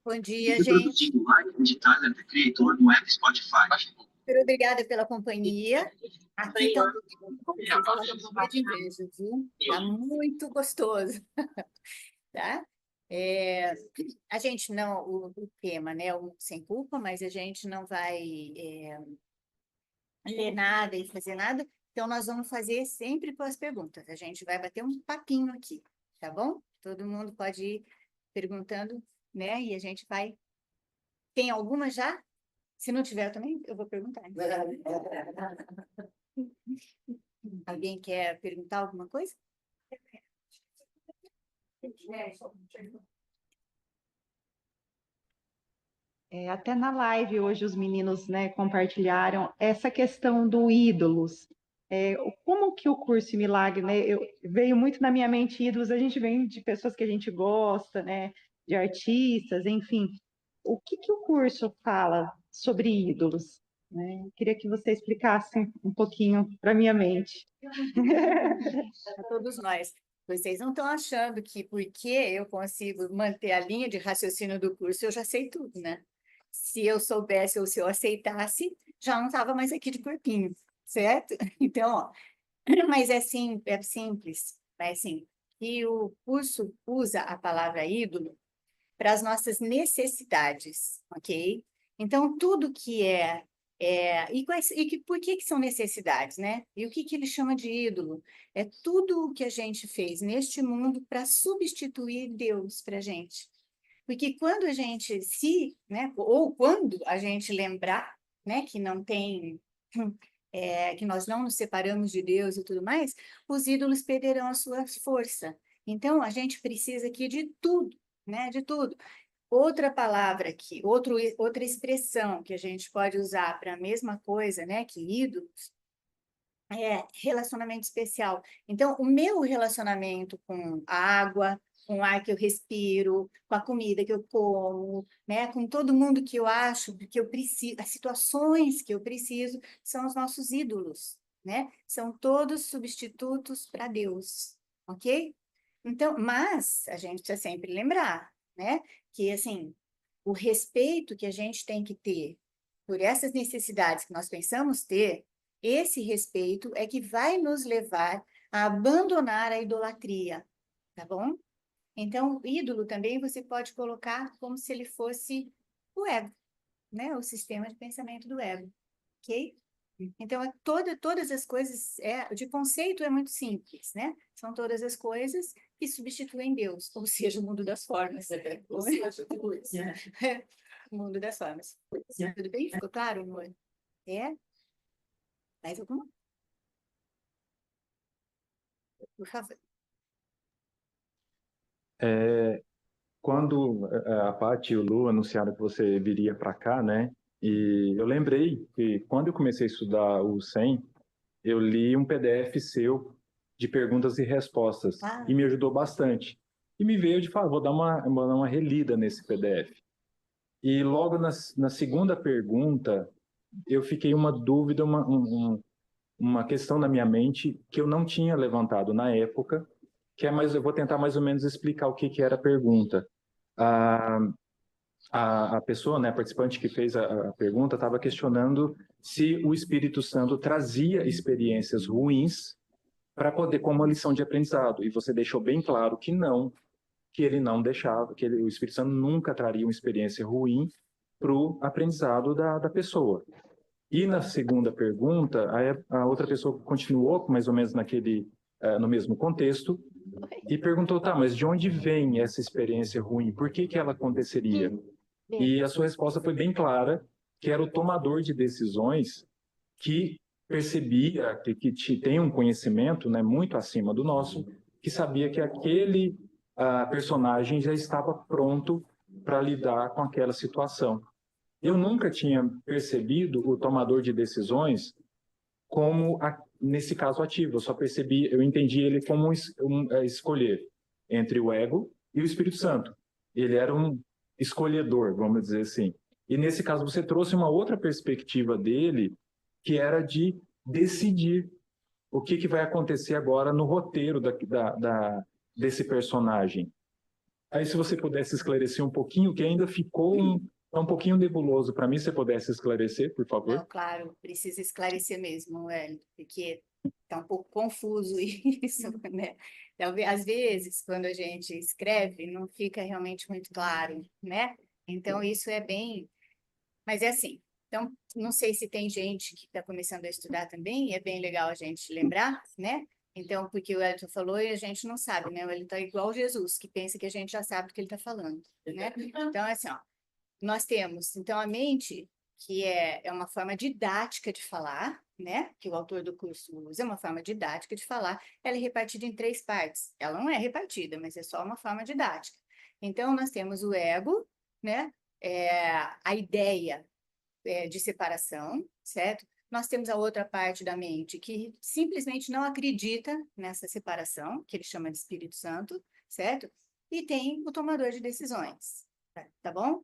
Bom dia, Super gente. produtivo, like de Tyler, the Creator, no app Spotify. Super obrigada pela companhia. Aqui está vocês podem morrer de inveja, viu? Está muito gostoso, tá? A gente não, o tema, né, o sem culpa, mas a gente não vai ler nada e fazer nada, então nós vamos fazer sempre com as perguntas. A gente vai bater um papinho aqui, tá bom? Todo mundo pode ir perguntando, né, e a gente vai. Tem alguma já? Se não tiver também, eu vou perguntar. Alguém quer perguntar alguma coisa? Até na live hoje os meninos, né, compartilharam essa questão do ídolos. Como que o curso em Milagre, né, veio muito na minha mente ídolos, a gente vem de pessoas que a gente gosta, né, de artistas, enfim. O que o curso fala sobre ídolos? Né? Queria que você explicasse um pouquinho para minha mente. A todos nós. Vocês não estão achando que porque eu consigo manter a linha de raciocínio do curso, eu já sei tudo, né? Se eu soubesse ou se eu aceitasse, já não estava mais aqui de corpinho, certo? Então, ó, mas é simples, é assim, e o curso usa a palavra ídolo para as nossas necessidades, ok? Então, tudo que por que são necessidades, né? E o que ele chama de ídolo? É tudo o que a gente fez neste mundo para substituir Deus para a gente. Porque quando a gente né, ou quando a gente lembrar, né, que não tem, que nós não nos separamos de Deus e tudo mais, os ídolos perderão a sua força. Então, a gente precisa aqui de tudo, né, de tudo. Outra palavra aqui, outra expressão que a gente pode usar para a mesma coisa, né, que ídolos, é relacionamento especial. Então, o meu relacionamento com a água, com o ar que eu respiro, com a comida que eu como, né, com todo mundo que eu acho que eu preciso, as situações que eu preciso, são os nossos ídolos, né? São todos substitutos para Deus, ok? Então, mas a gente precisa sempre lembrar, né, que assim, o respeito que a gente tem que ter por essas necessidades que nós pensamos ter, esse respeito é que vai nos levar a abandonar a idolatria, tá bom? Então, o ídolo também você pode colocar como se ele fosse o ego, né? O sistema de pensamento do ego, ok? Então, todas as coisas, de conceito é muito simples, né? São todas as coisas que substituem Deus, ou seja, o mundo das formas. Ou seja, o mundo das formas. Tudo bem? Ficou claro, amor? Mais alguma? Por favor. Quando a Paty e o Lu anunciaram que você viria para cá, né? E eu lembrei que quando eu comecei a estudar o SEM, eu li um PDF seu de perguntas e respostas e me ajudou bastante. E me veio de falar, vou dar uma relida nesse PDF. E logo na segunda pergunta, eu fiquei uma dúvida, uma questão na minha mente que eu não tinha levantado na época, que é eu vou tentar mais ou menos explicar o que era a pergunta. A, a pessoa, né, a participante que fez a pergunta, estava questionando se o Espírito Santo trazia experiências ruins para poder, como lição de aprendizado. E você deixou bem claro que não, que ele não deixava, o Espírito Santo nunca traria uma experiência ruim para o aprendizado da pessoa. E na segunda pergunta, a outra pessoa continuou mais ou menos no mesmo contexto e perguntou, tá, mas de onde vem essa experiência ruim? Por que ela aconteceria? E a sua resposta foi bem clara, que era o tomador de decisões que percebia, que tem um conhecimento, né, muito acima do nosso, que sabia que aquele personagem já estava pronto para lidar com aquela situação. Eu nunca tinha percebido o tomador de decisões como, nesse caso, ativo. Eu entendi ele como escolher entre o ego e o Espírito Santo. Ele era um escolhedor, vamos dizer assim. E nesse caso, você trouxe uma outra perspectiva dele, que era de decidir o que vai acontecer agora no roteiro desse personagem. Aí, se você pudesse esclarecer um pouquinho, que ainda ficou um pouquinho nebuloso para mim, se você pudesse esclarecer, por favor. Não, claro, precisa esclarecer mesmo, porque está um pouco confuso isso, né? Às vezes, quando a gente escreve, não fica realmente muito claro, né? Então, isso é bem... Mas é assim, então, não sei se tem gente que está começando a estudar também, e é bem legal a gente lembrar, né? Então, porque o Wellington falou e a gente não sabe, né? Ele está igual Jesus, que pensa que a gente já sabe do que ele está falando, né? Então, é assim, ó, nós temos, então, a mente, que é uma forma didática de falar, né? Que o autor do curso usa, é uma forma didática de falar, ela é repartida em 3 partes. Ela não é repartida, mas é só uma forma didática. Então, nós temos o ego, né? A ideia de separação, certo? Nós temos a outra parte da mente que simplesmente não acredita nessa separação, que ele chama de Espírito Santo, certo? E tem o tomador de decisões, tá bom?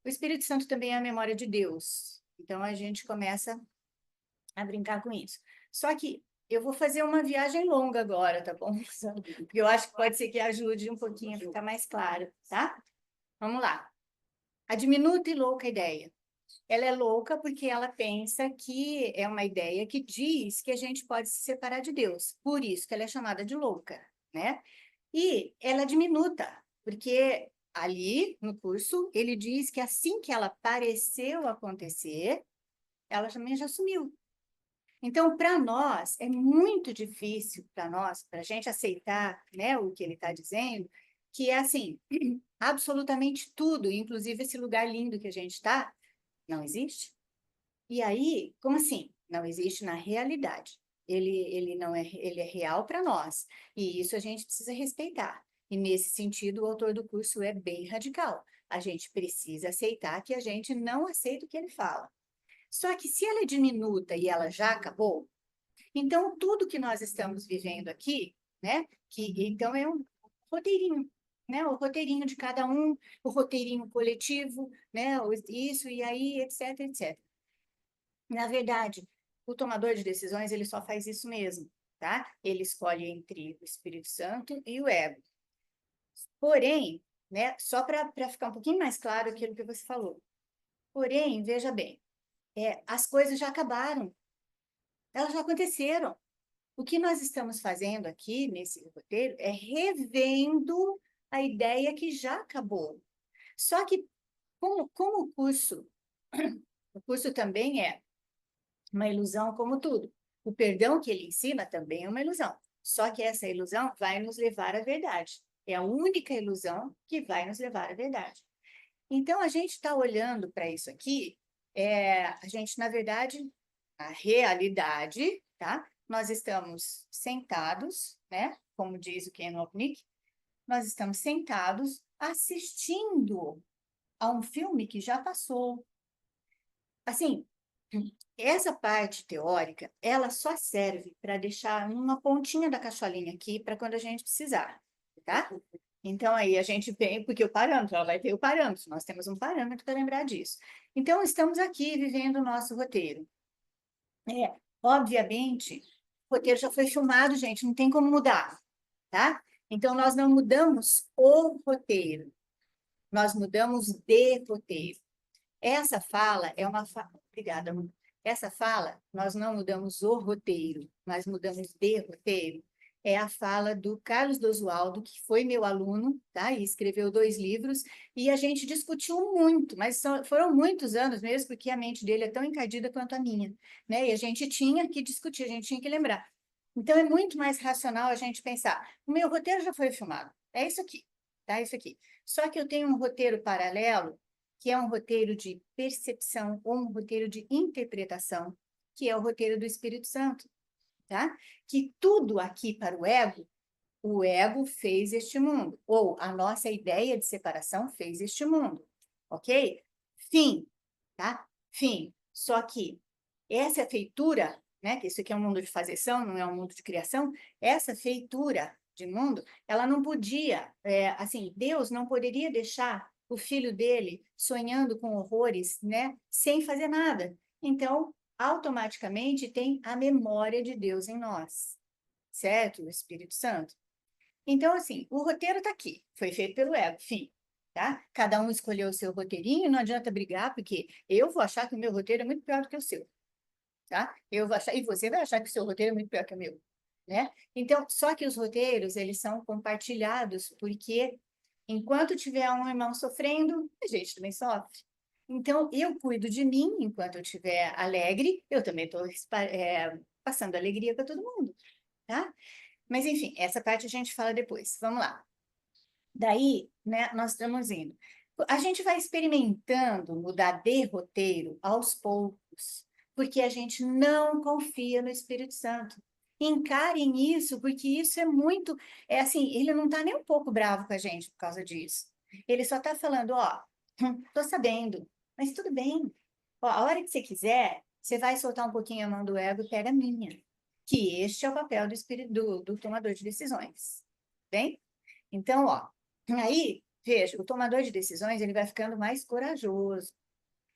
O Espírito Santo também é a memória de Deus. Então, a gente começa a brincar com isso. Só que eu vou fazer uma viagem longa agora, tá bom? Porque eu acho que pode ser que ajude um pouquinho a ficar mais claro, tá? Vamos lá. A diminuta e louca ideia. Ela é louca porque ela pensa que é uma ideia que diz que a gente pode se separar de Deus. Por isso que ela é chamada de louca, né? E ela é diminuta, porque ali no curso ele diz que assim que ela pareceu acontecer, ela também já sumiu. Então, para nós, é muito difícil para nós, para a gente aceitar, né, o que ele está dizendo, que é assim, absolutamente tudo, inclusive esse lugar lindo que a gente está, não existe. E aí, como assim? Não existe na realidade. Ele não é, ele é real para nós. E isso a gente precisa respeitar. E nesse sentido, o autor do curso é bem radical. A gente precisa aceitar que a gente não aceita o que ele fala. Só que se ela é diminuta e ela já acabou, então tudo que nós estamos vivendo aqui, né? Que então é um roteirinho, né? O roteirinho de cada um, o roteirinho coletivo, né? Isso e aí, etc, etc. Na verdade, o tomador de decisões, ele só faz isso mesmo, tá? Ele escolhe entre o Espírito Santo e o ego. Porém, né, só para ficar um pouquinho mais claro aquilo que você falou. Porém, veja bem, as coisas já acabaram, elas já aconteceram. O que nós estamos fazendo aqui nesse roteiro é revendo a ideia que já acabou. Só que, como o curso também é uma ilusão como tudo. O perdão que ele ensina também é uma ilusão. Só que essa ilusão vai nos levar à verdade. É a única ilusão que vai nos levar à verdade. Então, a gente está olhando para isso aqui, a gente, na verdade, a realidade, tá? Nós estamos sentados, né? Como diz o Ken Wapnick, nós estamos sentados assistindo a um filme que já passou. Assim, essa parte teórica, ela só serve para deixar uma pontinha da cacholinha aqui para quando a gente precisar, tá? Então, aí a gente vem, porque o parâmetro, ela vai ter o parâmetro, nós temos um parâmetro para lembrar disso. Então, estamos aqui vivendo o nosso roteiro. Obviamente, o roteiro já foi filmado, gente, não tem como mudar, tá? Então, nós não mudamos o roteiro, nós mudamos de roteiro. Essa fala é uma fala... Obrigada, amor. Essa fala, nós não mudamos o roteiro, nós mudamos de roteiro. É a fala do Carlos Dosualdo, que foi meu aluno, tá? E escreveu 2 livros, e a gente discutiu muito, mas foram muitos anos mesmo, porque a mente dele é tão encardida quanto a minha, né? E a gente tinha que discutir, a gente tinha que lembrar. Então, é muito mais racional a gente pensar, o meu roteiro já foi filmado, é isso aqui, tá? Isso aqui. Só que eu tenho um roteiro paralelo, que é um roteiro de percepção ou um roteiro de interpretação, que é o roteiro do Espírito Santo, tá? Que tudo aqui para o ego fez este mundo, ou a nossa ideia de separação fez este mundo, ok? Fim, tá? Fim. Só que essa feitura, né, que isso aqui é um mundo de fazeção, não é um mundo de criação, essa feitura de mundo, ela não podia, assim, Deus não poderia deixar o filho dele sonhando com horrores, né, sem fazer nada. Então, automaticamente tem a memória de Deus em nós, certo? O Espírito Santo. Então, assim, o roteiro está aqui, foi feito pelo ego, fim, tá? Cada um escolheu o seu roteirinho, não adianta brigar, porque eu vou achar que o meu roteiro é muito pior do que o seu, tá? Eu vou achar, e você vai achar que o seu roteiro é muito pior que o meu, né? Então, só que os roteiros, eles são compartilhados, porque enquanto tiver um irmão sofrendo, a gente também sofre. Então, eu cuido de mim enquanto eu estiver alegre, eu também estou passando alegria para todo mundo, tá? Mas, enfim, essa parte a gente fala depois. Vamos lá. Daí, né, nós estamos indo. A gente vai experimentando mudar de roteiro aos poucos, porque a gente não confia no Espírito Santo. Encarem isso, porque isso é muito. É assim, ele não está nem um pouco bravo com a gente por causa disso. Ele só está falando: ó, tô sabendo, mas tudo bem. Ó, a hora que você quiser, você vai soltar um pouquinho a mão do ego e pega a minha. Que este é o papel do espírito do tomador de decisões. Bem? Então, ó, aí, veja, o tomador de decisões, ele vai ficando mais corajoso.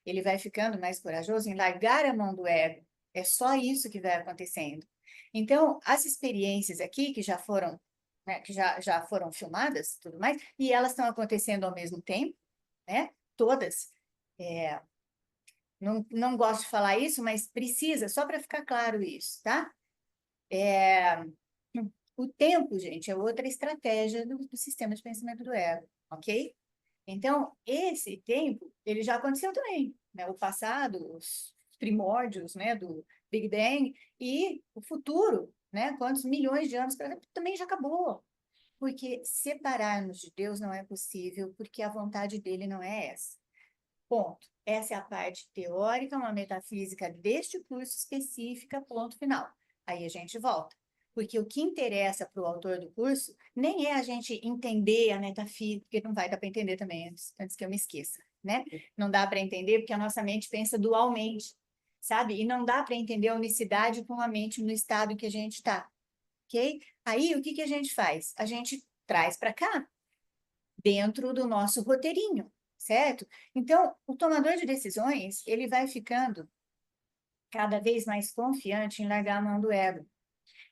Ele vai ficando mais corajoso em largar a mão do ego. É só isso que vai acontecendo. Então, as experiências aqui que já foram, né, que já foram filmadas, tudo mais, e elas estão acontecendo ao mesmo tempo, né? Todas. Não gosto de falar isso, mas precisa, só para ficar claro isso, tá? O tempo, gente, é outra estratégia do sistema de pensamento do ego, ok? Então, esse tempo, ele já aconteceu também, né? O passado, os primórdios, né, do Big Bang, e o futuro, né? Quantos milhões de anos também já acabou. Porque separar-nos de Deus não é possível, porque a vontade dele não é essa. Ponto. Essa é a parte teórica, uma metafísica deste curso específica, ponto final. Aí a gente volta. Porque o que interessa para o autor do curso nem é a gente entender a metafísica, porque não vai dar para entender também, antes que eu me esqueça, né? Não dá para entender porque a nossa mente pensa dualmente, sabe? E não dá para entender a unicidade com a mente no estado que a gente está, ok? Aí, o que a gente faz? A gente traz para cá, dentro do nosso roteirinho, certo? Então, o tomador de decisões, ele vai ficando cada vez mais confiante em largar a mão do ego.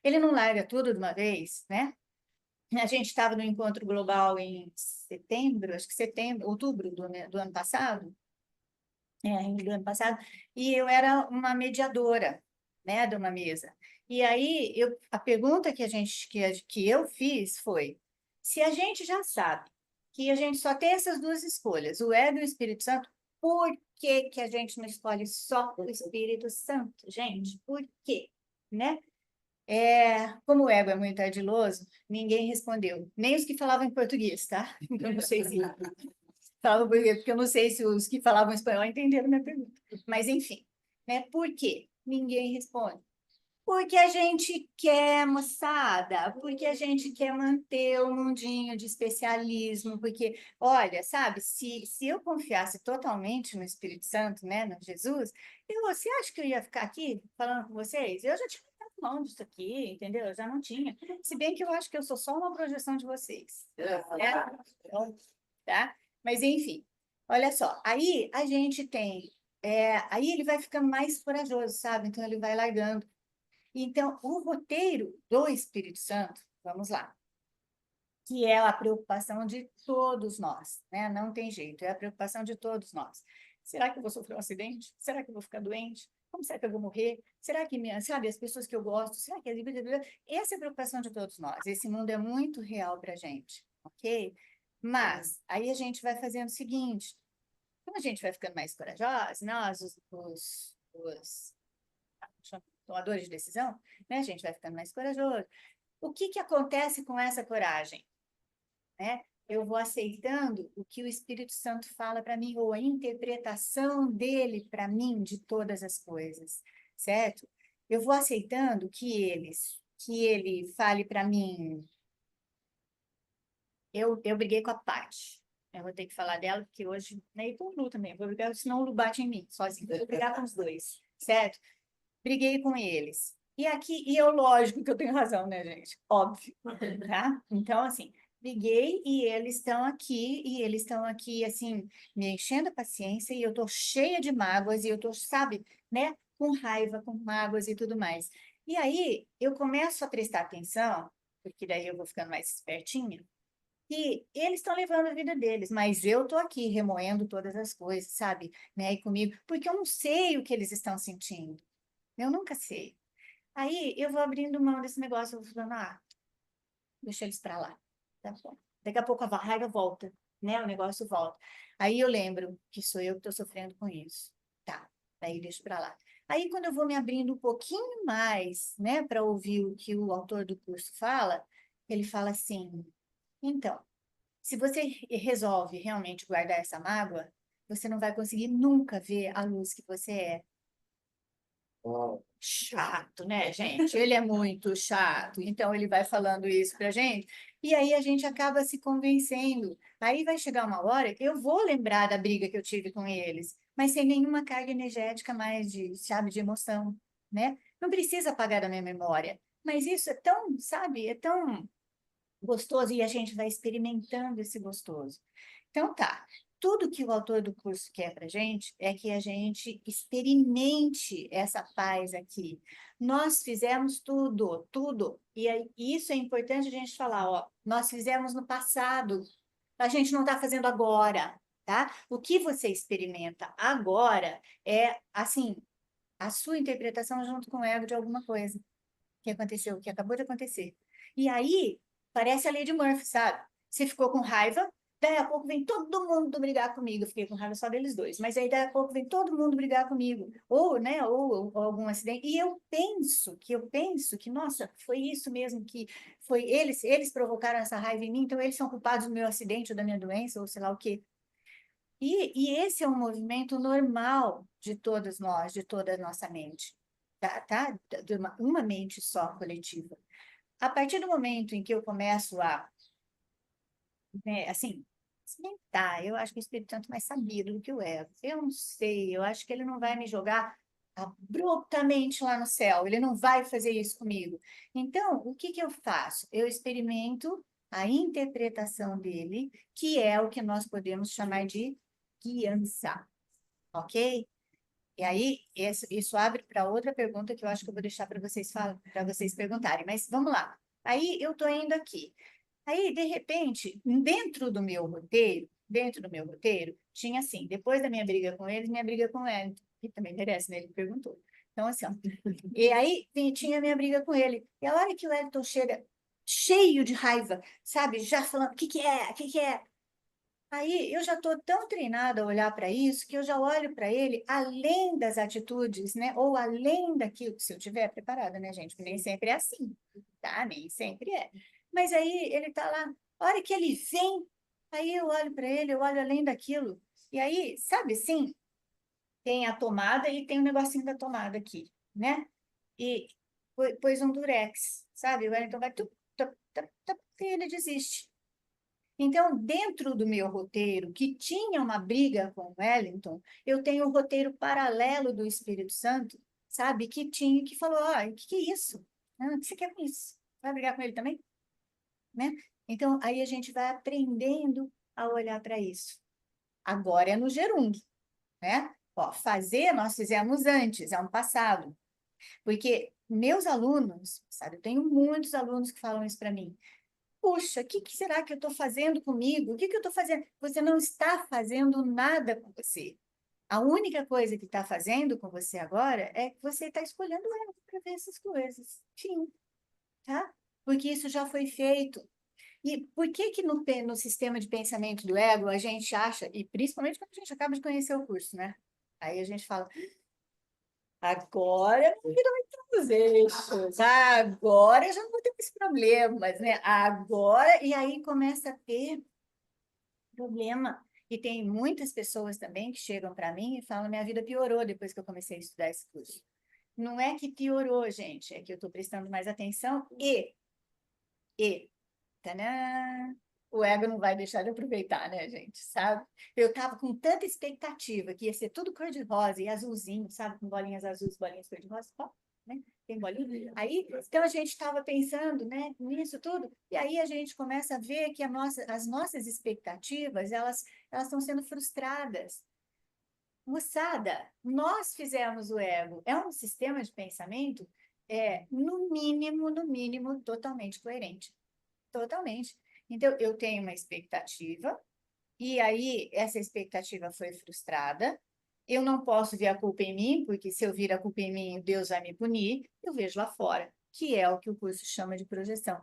Ele não larga tudo de uma vez, né? A gente estava no encontro global em setembro, acho que setembro, outubro do ano passado, do ano passado, e eu era uma mediadora, né, de uma mesa. E aí, a pergunta que eu fiz foi: se a gente já sabe que a gente só tem essas duas escolhas, o ego e o Espírito Santo, por que a gente não escolhe só o Espírito Santo, gente? Por quê? Né? Como o ego é muito ardiloso, ninguém respondeu, nem os que falavam em português, tá? Eu não sei se falavam português, porque eu não sei se os que falavam espanhol entenderam minha pergunta. Mas, enfim, né? Por quê? Ninguém responde. Porque a gente quer, moçada, porque a gente quer manter o mundinho de especialismo, porque, olha, sabe, se eu confiasse totalmente no Espírito Santo, né, no Jesus, você acha que eu ia ficar aqui falando com vocês? Eu já tinha mão disso aqui, entendeu? Eu já não tinha. Se bem que eu acho que eu sou só uma projeção de vocês. Né? Tá? Mas, enfim, olha só. Aí a gente tem... aí ele vai ficando mais corajoso, sabe? Então, ele vai largando. Então, o roteiro do Espírito Santo, vamos lá, que é a preocupação de todos nós, né? Não tem jeito, é a preocupação de todos nós. Será que eu vou sofrer um acidente? Será que eu vou ficar doente? Como será que eu vou morrer? Será que, sabe, as pessoas que eu gosto, será que... Essa é a preocupação de todos nós. Esse mundo é muito real para a gente, ok? Mas, aí a gente vai fazendo o seguinte, como a gente vai ficando mais corajosa, nós, os tomadores de decisão, né? A gente vai ficando mais corajoso. O que acontece com essa coragem? Né? Eu vou aceitando o que o Espírito Santo fala para mim, ou a interpretação dele para mim de todas as coisas, certo? Eu vou aceitando que ele fale para mim. Eu briguei com a Paty. Eu vou ter que falar dela, porque hoje, né, e com o Lu também, vou brigar, senão o Lu bate em mim, sozinho. Eu vou brigar com os dois, certo? Briguei com eles. E aqui, e eu, lógico que eu tenho razão, né, gente? Óbvio, tá? Então, assim, briguei e eles estão aqui, assim, me enchendo a paciência, e eu tô cheia de mágoas, e eu tô, sabe, né, com raiva, com mágoas e tudo mais. E aí, eu começo a prestar atenção porque daí eu vou ficando mais espertinha, e eles estão levando a vida deles, mas eu tô aqui remoendo todas as coisas, sabe? Né, e comigo, porque eu não sei o que eles estão sentindo. Eu nunca sei. Aí eu vou abrindo mão desse negócio, eu vou falando, deixa eles para lá. Tá bom. Daqui a pouco a raiva volta, né? O negócio volta. Aí eu lembro que sou eu que estou sofrendo com isso. Tá, daí deixo para lá. Aí quando eu vou me abrindo um pouquinho mais, né, para ouvir o que o autor do curso fala, ele fala assim: então, se você resolve realmente guardar essa mágoa, você não vai conseguir nunca ver a luz que você é. Chato, né, gente? Ele é muito chato. Então, ele vai falando isso pra gente, e aí a gente acaba se convencendo. Aí vai chegar uma hora que eu vou lembrar da briga que eu tive com eles, mas sem nenhuma carga energética mais de, sabe, de emoção, né? Não precisa apagar da minha memória. Mas isso é tão, sabe, é tão gostoso e a gente vai experimentando esse gostoso. Então, tá. Tudo que o autor do curso quer para a gente é que a gente experimente essa paz aqui. Nós fizemos tudo, tudo. E isso é importante a gente falar, ó. Nós fizemos no passado, a gente não está fazendo agora, tá? O que você experimenta agora é, assim, a sua interpretação junto com o ego de alguma coisa que aconteceu, que acabou de acontecer. E aí, parece a lei de Murphy, sabe? Você ficou com raiva, daí a pouco vem todo mundo brigar comigo. Eu fiquei com raiva só deles dois, mas aí daí a pouco vem todo mundo brigar comigo. Ou, né, ou algum acidente. E eu penso que, nossa, foi isso mesmo que foi eles provocaram essa raiva em mim, então eles são culpados do meu acidente ou da minha doença, ou sei lá o quê. E esse é um movimento normal de todos nós, de toda a nossa mente, tá? De uma mente só coletiva. A partir do momento em que eu começo a, né, assim, cimentar, eu acho que o Espírito Santo é mais sabido do que o ego. Eu não sei, eu acho que ele não vai me jogar abruptamente lá no céu, ele não vai fazer isso comigo. Então, o que que eu faço? Eu experimento a interpretação dele, que é o que nós podemos chamar de guiança, ok? E aí, isso abre para outra pergunta que eu acho que eu vou deixar para vocês perguntarem, mas vamos lá. Aí eu estou indo aqui. Aí, de repente, dentro do meu roteiro, tinha assim, depois da minha briga com eles, minha briga com o Wellington, que também merece, né? Ele perguntou. Então, assim, ó, e aí tinha minha briga com ele. E a hora que o Wellington chega cheio de raiva, sabe? Já falando, o que que é? O que que é? Aí eu já estou tão treinada a olhar para isso que eu já olho para ele além das atitudes, né? Ou além daquilo, se eu estiver preparada, né, gente? Porque nem sempre é assim, tá? Nem sempre é. Mas aí ele está lá, a hora que ele vem, aí eu olho para ele, eu olho além daquilo. E aí, sabe assim, tem a tomada e tem o negocinho da tomada aqui, né? E pôs um durex, sabe? O Wellington vai, e ele desiste. Então, dentro do meu roteiro, que tinha uma briga com o Wellington, eu tenho o roteiro paralelo do Espírito Santo, sabe? Que tinha, que falou, o que é isso? O que você quer com isso? Vai brigar com ele também? Né? Então, aí a gente vai aprendendo a olhar para isso. Agora é no gerúndio, né? Ó, fazer, nós fizemos antes, é um passado. Porque meus alunos, sabe, eu tenho muitos alunos que falam isso para mim. Puxa, o que será que eu estou fazendo comigo? O que eu estou fazendo? Você não está fazendo nada com você. A única coisa que está fazendo com você agora é que você está escolhendo ela para ver essas coisas. Fim, tá? Porque isso já foi feito. E por que que no sistema de pensamento do ego a gente acha, e principalmente quando a gente acaba de conhecer o curso, né? Aí a gente fala, agora viram entre os eixos, agora eu já não vou ter mais problemas, né? Agora, e aí começa a ter problema. E tem muitas pessoas também que chegam para mim e falam: minha vida piorou depois que eu comecei a estudar esse curso. Não é que piorou, gente, é que eu estou prestando mais atenção tadã, o ego não vai deixar de aproveitar, né, gente? Sabe? Eu estava com tanta expectativa que ia ser tudo cor-de-rosa e azulzinho, sabe? Com bolinhas azuis, bolinhas cor-de-rosa, né? Tem bolinha. Aí, então a gente estava pensando, né, nisso tudo, e aí a gente começa a ver que as nossas expectativas, elas estão sendo frustradas. Moçada, nós fizemos o ego. É um sistema de pensamento, no mínimo, totalmente coerente. Totalmente. Então, eu tenho uma expectativa, e aí essa expectativa foi frustrada. Eu não posso ver a culpa em mim, porque se eu vir a culpa em mim, Deus vai me punir. Eu vejo lá fora, que é o que o curso chama de projeção.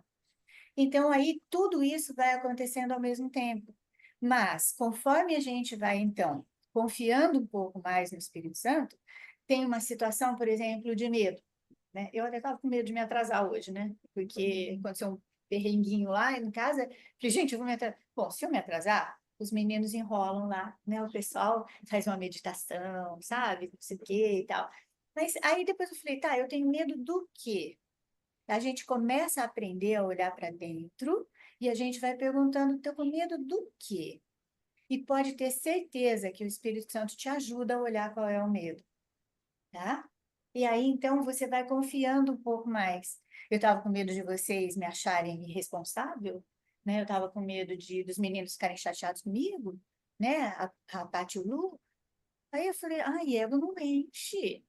Então, aí tudo isso vai acontecendo ao mesmo tempo. Mas, conforme a gente vai, então, confiando um pouco mais no Espírito Santo, tem uma situação, por exemplo, de medo, né? Eu até estava com medo de me atrasar hoje, né? Porque aconteceu um perrenguinho lá em casa. Falei, gente, eu vou me atrasar. Bom, se eu me atrasar, os meninos enrolam lá, né? O pessoal faz uma meditação, sabe? Não sei o quê e tal. Mas aí depois eu falei, tá, eu tenho medo do quê? A gente começa a aprender a olhar para dentro e a gente vai perguntando, estou com medo do quê? E pode ter certeza que o Espírito Santo te ajuda a olhar qual é o medo, tá? E aí, então, você vai confiando um pouco mais. Eu estava com medo de vocês me acharem irresponsável, né? Eu estava com medo dos meninos ficarem chateados comigo, né? A Paty e o Lu. Aí eu falei, ai, ego não enche.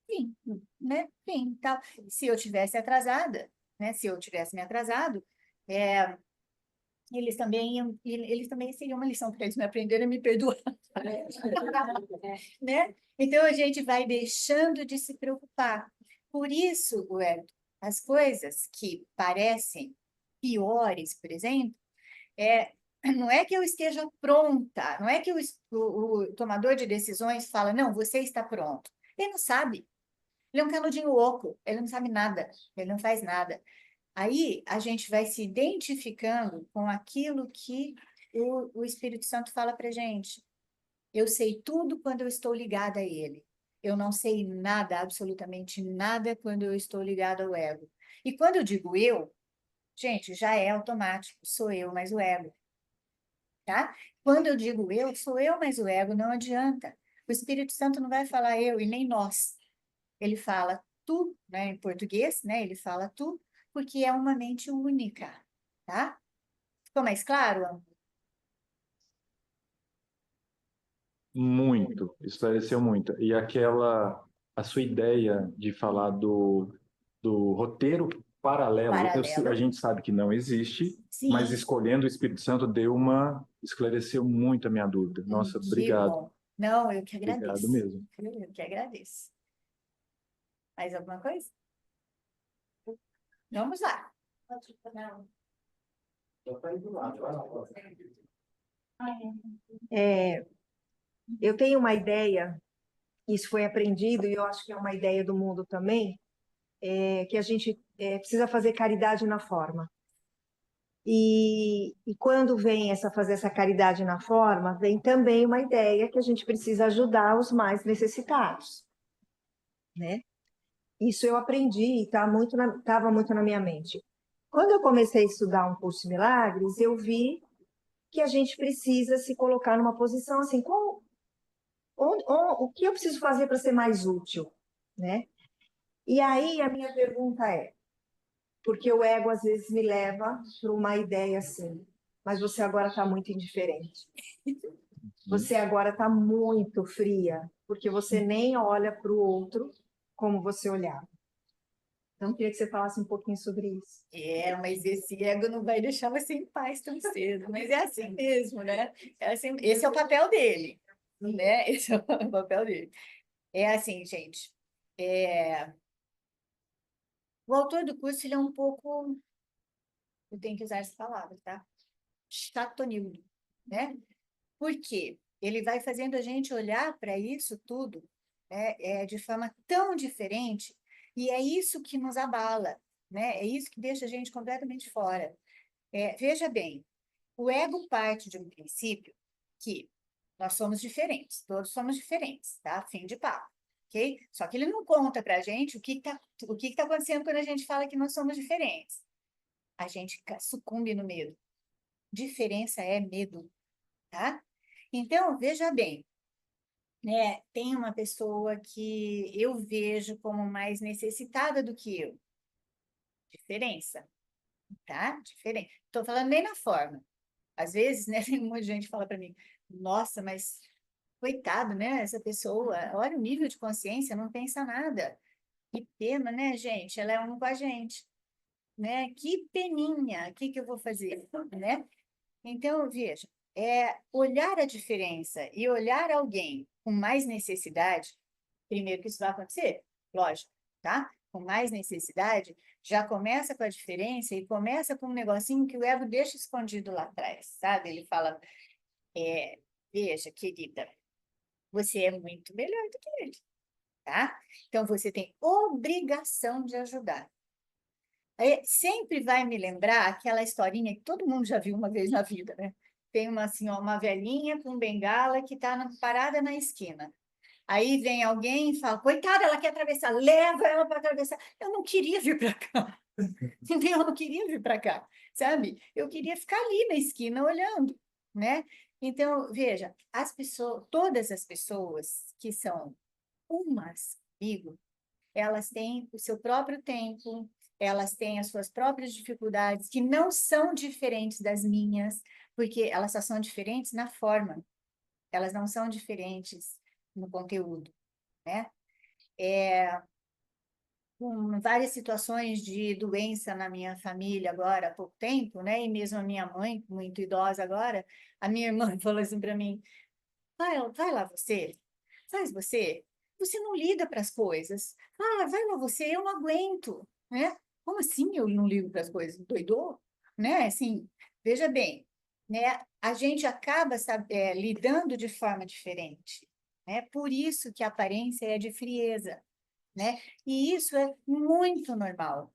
Sim, né? Sim, tal. Se eu tivesse atrasada, né? Se eu tivesse me atrasado, é, eles também seriam uma lição para eles me aprenderem a me perdoar, né? Então a gente vai deixando de se preocupar. Por isso, Huerto, as coisas que parecem piores, por exemplo, não é que eu esteja pronta, não é que o tomador de decisões fala, não, você está pronto. Ele não sabe. Ele é um canudinho oco, ele não sabe nada, ele não faz nada. Aí a gente vai se identificando com aquilo que o Espírito Santo fala para gente. Eu sei tudo quando eu estou ligada a ele. Eu não sei nada, absolutamente nada, quando eu estou ligada ao ego. E quando eu digo eu, gente, já é automático, sou eu, mas o ego, tá? Quando eu digo eu, sou eu, mas o ego, não adianta. O Espírito Santo não vai falar eu e nem nós. Ele fala tu, né, em português, né? Ele fala tu, porque é uma mente única, tá? Ficou mais claro, amor? Muito, esclareceu muito. E a sua ideia de falar do roteiro paralelo, a Paralelo? gente sabe que não existe, mas Sim, escolhendo o Espírito Santo esclareceu muito a minha dúvida. Nossa, que obrigado, bom. Não, eu que obrigado agradeço. mesmo. Eu que agradeço. Mais alguma coisa? Vamos lá. É, eu tenho uma ideia, isso foi aprendido e eu acho que é uma ideia do mundo também, que a gente precisa fazer caridade na forma. E quando vem fazer essa caridade na forma, vem também uma ideia que a gente precisa ajudar os mais necessitados, né? Isso eu aprendi e estava muito na minha mente. Quando eu comecei a estudar um curso de milagres, eu vi que a gente precisa se colocar numa posição assim, o que eu preciso fazer para ser mais útil, né? E aí a minha pergunta é, porque o ego às vezes me leva para uma ideia assim, mas você agora está muito indiferente. Você agora está muito fria, porque você nem olha para o outro como você olhava. Então, eu queria que você falasse um pouquinho sobre isso. Mas esse ego não vai deixar você em paz tão cedo. Mas é assim mesmo, né? É assim, esse é o papel dele, né? Esse é o papel dele. É assim, gente. O autor do curso, ele é um pouco, eu tenho que usar essa palavra, tá? Chatonildo, né? Por quê? Ele vai fazendo a gente olhar para isso tudo, né, de forma tão diferente, e é isso que nos abala, né? É isso que deixa a gente completamente fora. Veja bem, o ego parte de um princípio que nós somos diferentes, todos somos diferentes, tá? Fim de papo, ok? Só que ele não conta para a gente o que tá acontecendo quando a gente fala que nós somos diferentes. A gente sucumbe no medo. Diferença é medo, tá? Então, veja bem, né? Tem uma pessoa que eu vejo como mais necessitada do que eu. Diferença, tá? Diferente. Estou falando nem na forma. Às vezes, né, tem um monte de gente que fala para mim, nossa, mas coitado, né? Essa pessoa, olha o nível de consciência, não pensa nada. Que pena, né, gente? Ela é um com a gente. né? Que peninha, o que que eu vou fazer, né? Então, veja, olhar a diferença e olhar alguém com mais necessidade, primeiro que isso vai acontecer, lógico, tá? Com mais necessidade, já começa com a diferença e começa com um negocinho que o ego deixa escondido lá atrás, sabe? Ele fala, veja, querida, você é muito melhor do que ele, tá? Então, você tem obrigação de ajudar. Aí, sempre vai me lembrar aquela historinha que todo mundo já viu uma vez na vida, né? Tem uma senhora, uma velhinha com bengala que está parada na esquina. Aí vem alguém e fala, coitada, ela quer atravessar, leva ela para atravessar. Eu não queria vir para cá, entendeu? Eu não queria vir para cá, sabe? Eu queria ficar ali na esquina olhando, né? Então, veja, as pessoas, todas as pessoas que são umas comigo, elas têm o seu próprio tempo, elas têm as suas próprias dificuldades, que não são diferentes das minhas, porque elas só são diferentes na forma, elas não são diferentes no conteúdo, né? Com várias situações de doença na minha família agora há pouco tempo, né? E mesmo a minha mãe, muito idosa agora, a minha irmã falou assim para mim, vai lá você, faz você, você não liga para as coisas. Ah, vai lá você, eu não aguento, né? Como assim eu não ligo para as coisas? Doidou? Né? Assim, veja bem, né? A gente acaba lidando de forma diferente, né? Por isso que a aparência é de frieza, né? E isso é muito normal.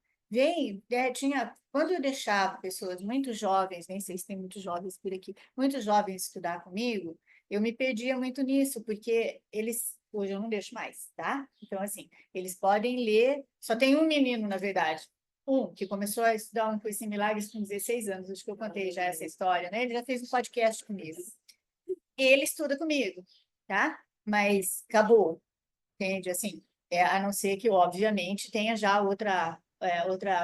Quando eu deixava pessoas muito jovens, nem sei se tem muitos jovens por aqui, muito jovens estudar comigo, eu me perdia muito nisso, porque hoje eu não deixo mais, tá? Então, assim, eles podem ler, só tem um menino, na verdade, que começou a estudar um curso em milagres com 16 anos, acho que eu contei já essa história, né? Ele já fez um podcast comigo. Ele estuda comigo, tá? Mas acabou, entende? Assim, a não ser que, obviamente, tenha já outra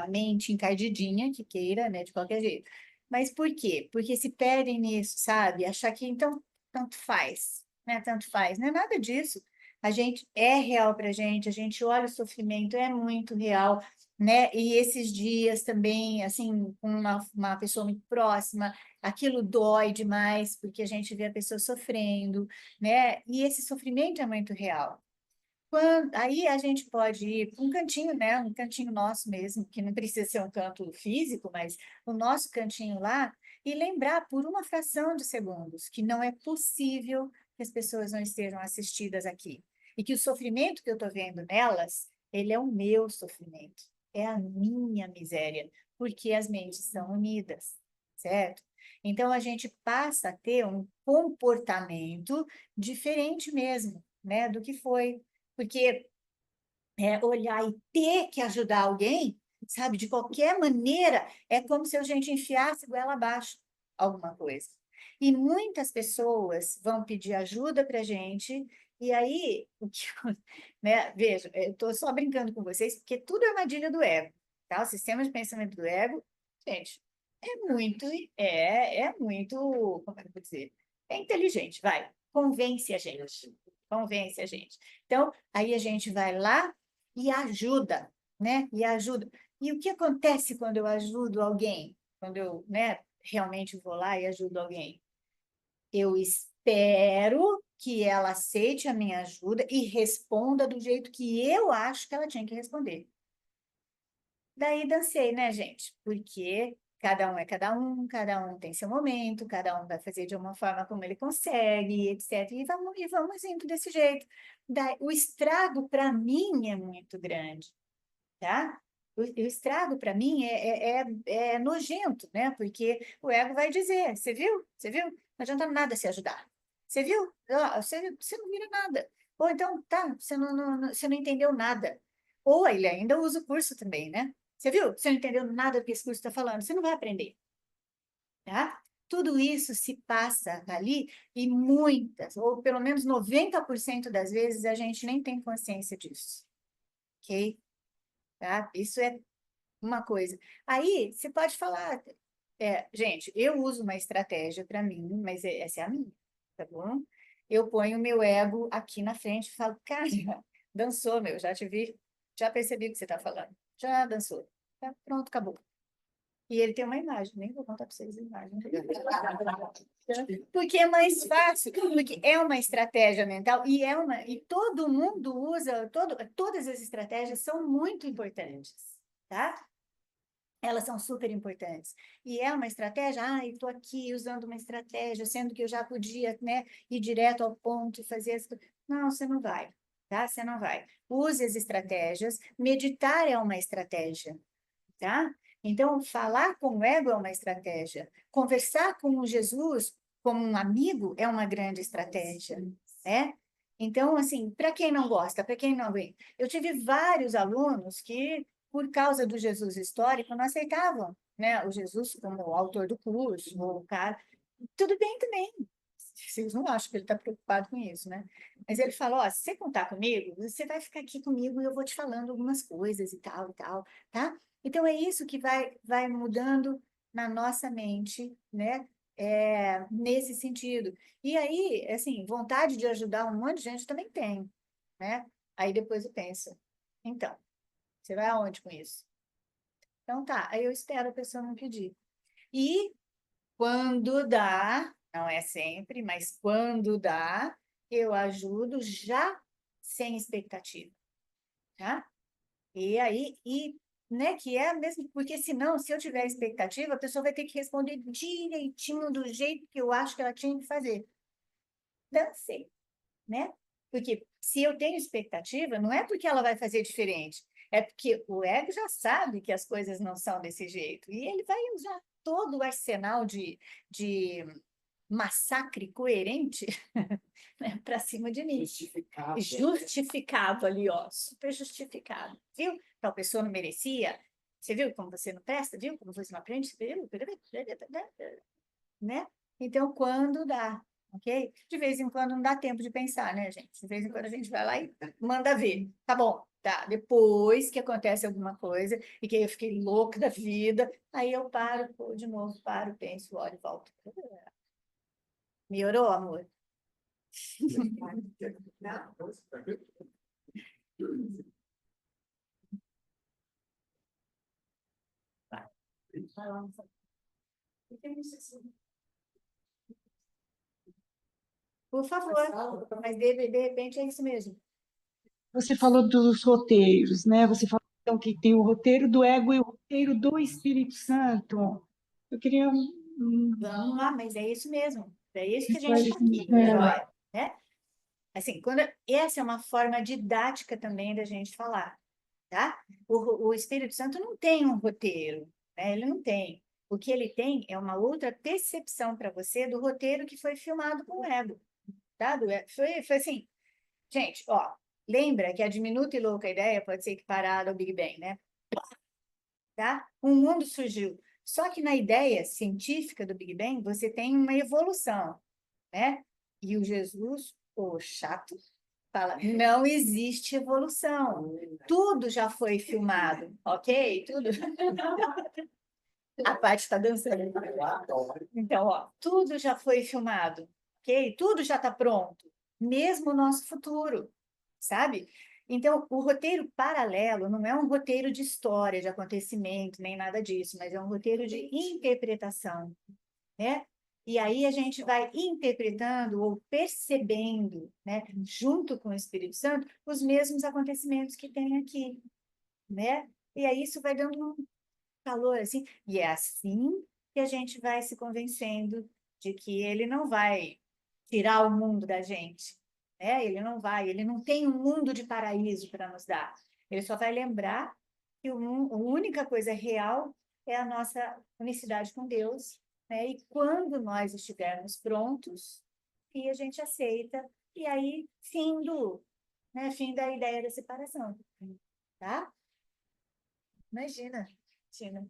mente encardidinha que queira, né, de qualquer jeito. Mas por quê? Porque se perdem nisso, sabe? Achar que, então, tanto faz, né? Tanto faz. Não é nada disso. A gente é real para a gente olha o sofrimento, é muito real, né? E esses dias também, assim, com uma pessoa muito próxima, aquilo dói demais, porque a gente vê a pessoa sofrendo, né? E esse sofrimento é muito real. Aí a gente pode ir para um cantinho, né? Um cantinho nosso mesmo, que não precisa ser um canto físico, mas o nosso cantinho lá, e lembrar por uma fração de segundos que não é possível que as pessoas não estejam assistidas aqui. E que o sofrimento que eu estou vendo nelas, ele é o meu sofrimento, é a minha miséria, porque as mentes são unidas, certo? Então a gente passa a ter um comportamento diferente mesmo, né, do que foi. Porque olhar e ter que ajudar alguém, sabe, de qualquer maneira, é como se a gente enfiasse goela abaixo alguma coisa. E muitas pessoas vão pedir ajuda para a gente, e aí, né, veja, eu estou só brincando com vocês, porque tudo é armadilha do ego, tá? O sistema de pensamento do ego, gente, é muito, como é que eu vou dizer? É inteligente, vai, convence a gente. Então, aí a gente vai lá e ajuda, né? E ajuda. E o que acontece quando eu ajudo alguém? Quando eu, né, realmente vou lá e ajudo alguém? Eu espero que ela aceite a minha ajuda e responda do jeito que eu acho que ela tinha que responder. Daí dancei, né, gente? Porque cada um é cada um tem seu momento, cada um vai fazer de uma forma como ele consegue, etc. E vamos indo desse jeito. O estrago, para mim, é muito grande, tá? O estrago, para mim, é nojento, né? Porque o ego vai dizer, você viu? Você viu? Não adianta nada se ajudar. Você viu? Você não vira nada. Ou então, tá, você não entendeu nada. Ou ele ainda usa o curso também, né? Você viu? Você não entendeu nada do que esse curso está falando. Você não vai aprender, tá? Tudo isso se passa ali e muitas, ou pelo menos 90% das vezes, a gente nem tem consciência disso, ok? Tá? Isso é uma coisa. Aí, você pode falar, gente, eu uso uma estratégia para mim, mas essa é a minha, tá bom? Eu ponho o meu ego aqui na frente e falo, cara, dançou, meu, já te vi, já percebi o que você está falando, já dançou. Tá? Pronto, acabou. E ele tem uma imagem, nem vou contar para vocês a imagem. Porque é mais fácil, porque é uma estratégia mental e todo mundo usa, todas as estratégias são muito importantes, tá? Elas são super importantes. E é uma estratégia, estou aqui usando uma estratégia, sendo que eu já podia, né, ir direto ao ponto e fazer as coisas. Não, você não vai, tá? Você não vai. Use as estratégias, meditar é uma estratégia, tá? Então, falar com o ego é uma estratégia. Conversar com o Jesus como um amigo é uma grande estratégia, né? Então, assim, para quem não gosta, para quem não vem, eu tive vários alunos que, por causa do Jesus histórico, não aceitavam, né, o Jesus como o autor do curso, ou o cara. Tudo bem também. Vocês não acham que ele está preocupado com isso, né? Mas ele falou, ó, se você contar comigo, você vai ficar aqui comigo e eu vou te falando algumas coisas e tal, tá? Então, é isso que vai mudando na nossa mente, né? Nesse sentido. E aí, assim, vontade de ajudar um monte de gente também tem, né? Aí depois eu penso, então, você vai aonde com isso? Então tá, aí eu espero a pessoa não pedir. E quando dá, não é sempre, mas quando dá, eu ajudo já sem expectativa, tá? E aí, né, que é mesmo, porque senão, se eu tiver expectativa, a pessoa vai ter que responder direitinho do jeito que eu acho que ela tinha que fazer. Dancei, né? Porque se eu tenho expectativa, não é porque ela vai fazer diferente, é porque o ego já sabe que as coisas não são desse jeito, e ele vai usar todo o arsenal de massacre coerente né, para cima de mim. Justificado ali, ó, super justificado. Viu? Tal pessoa não merecia. Você viu como você não presta? Viu como você não aprende? Viu? Né? Então, quando dá, ok? De vez em quando não dá tempo de pensar, né, gente? De vez em quando a gente vai lá e manda ver. Tá bom, tá. Depois que acontece alguma coisa e que eu fiquei louca da vida, aí eu paro, pô, de novo, paro, penso, olho e volto. Melhorou, amor? Por favor, mas de repente é isso mesmo. Você falou dos roteiros, né? Você falou então, que tem o roteiro do ego e o roteiro do Espírito Santo. Eu queria Vamos lá, mas é isso mesmo. É isso que a gente está aqui, É. joia, né? Assim, essa é uma forma didática também da gente falar, tá? O Espírito Santo não tem um roteiro, né? Ele não tem. O que ele tem é uma outra percepção para você do roteiro que foi filmado com o ego, tá? Foi assim, gente, ó, lembra que a diminuta e louca ideia pode ser equiparada ao Big Bang, né? Tá? Um mundo surgiu. Só que na ideia científica do Big Bang, você tem uma evolução, né? E o Jesus, o chato, fala, não existe evolução. Tudo já foi filmado, ok? Tudo. A parte está dançando. Então, ó, tudo já foi filmado, ok? Tudo já está pronto. Mesmo o nosso futuro, sabe? Então, o roteiro paralelo não é um roteiro de história, de acontecimento, nem nada disso, mas é um roteiro de interpretação, né? E aí a gente vai interpretando ou percebendo, né, junto com o Espírito Santo, os mesmos acontecimentos que tem aqui, né? E aí isso vai dando um calor assim, e é assim que a gente vai se convencendo de que ele não vai tirar o mundo da gente, né? Ele não tem um mundo de paraíso para nos dar. Ele só vai lembrar que a única coisa real é a nossa unicidade com Deus, né? E quando nós estivermos prontos, e a gente aceita, e aí fim da ideia da separação, tá? Imagina, Tina.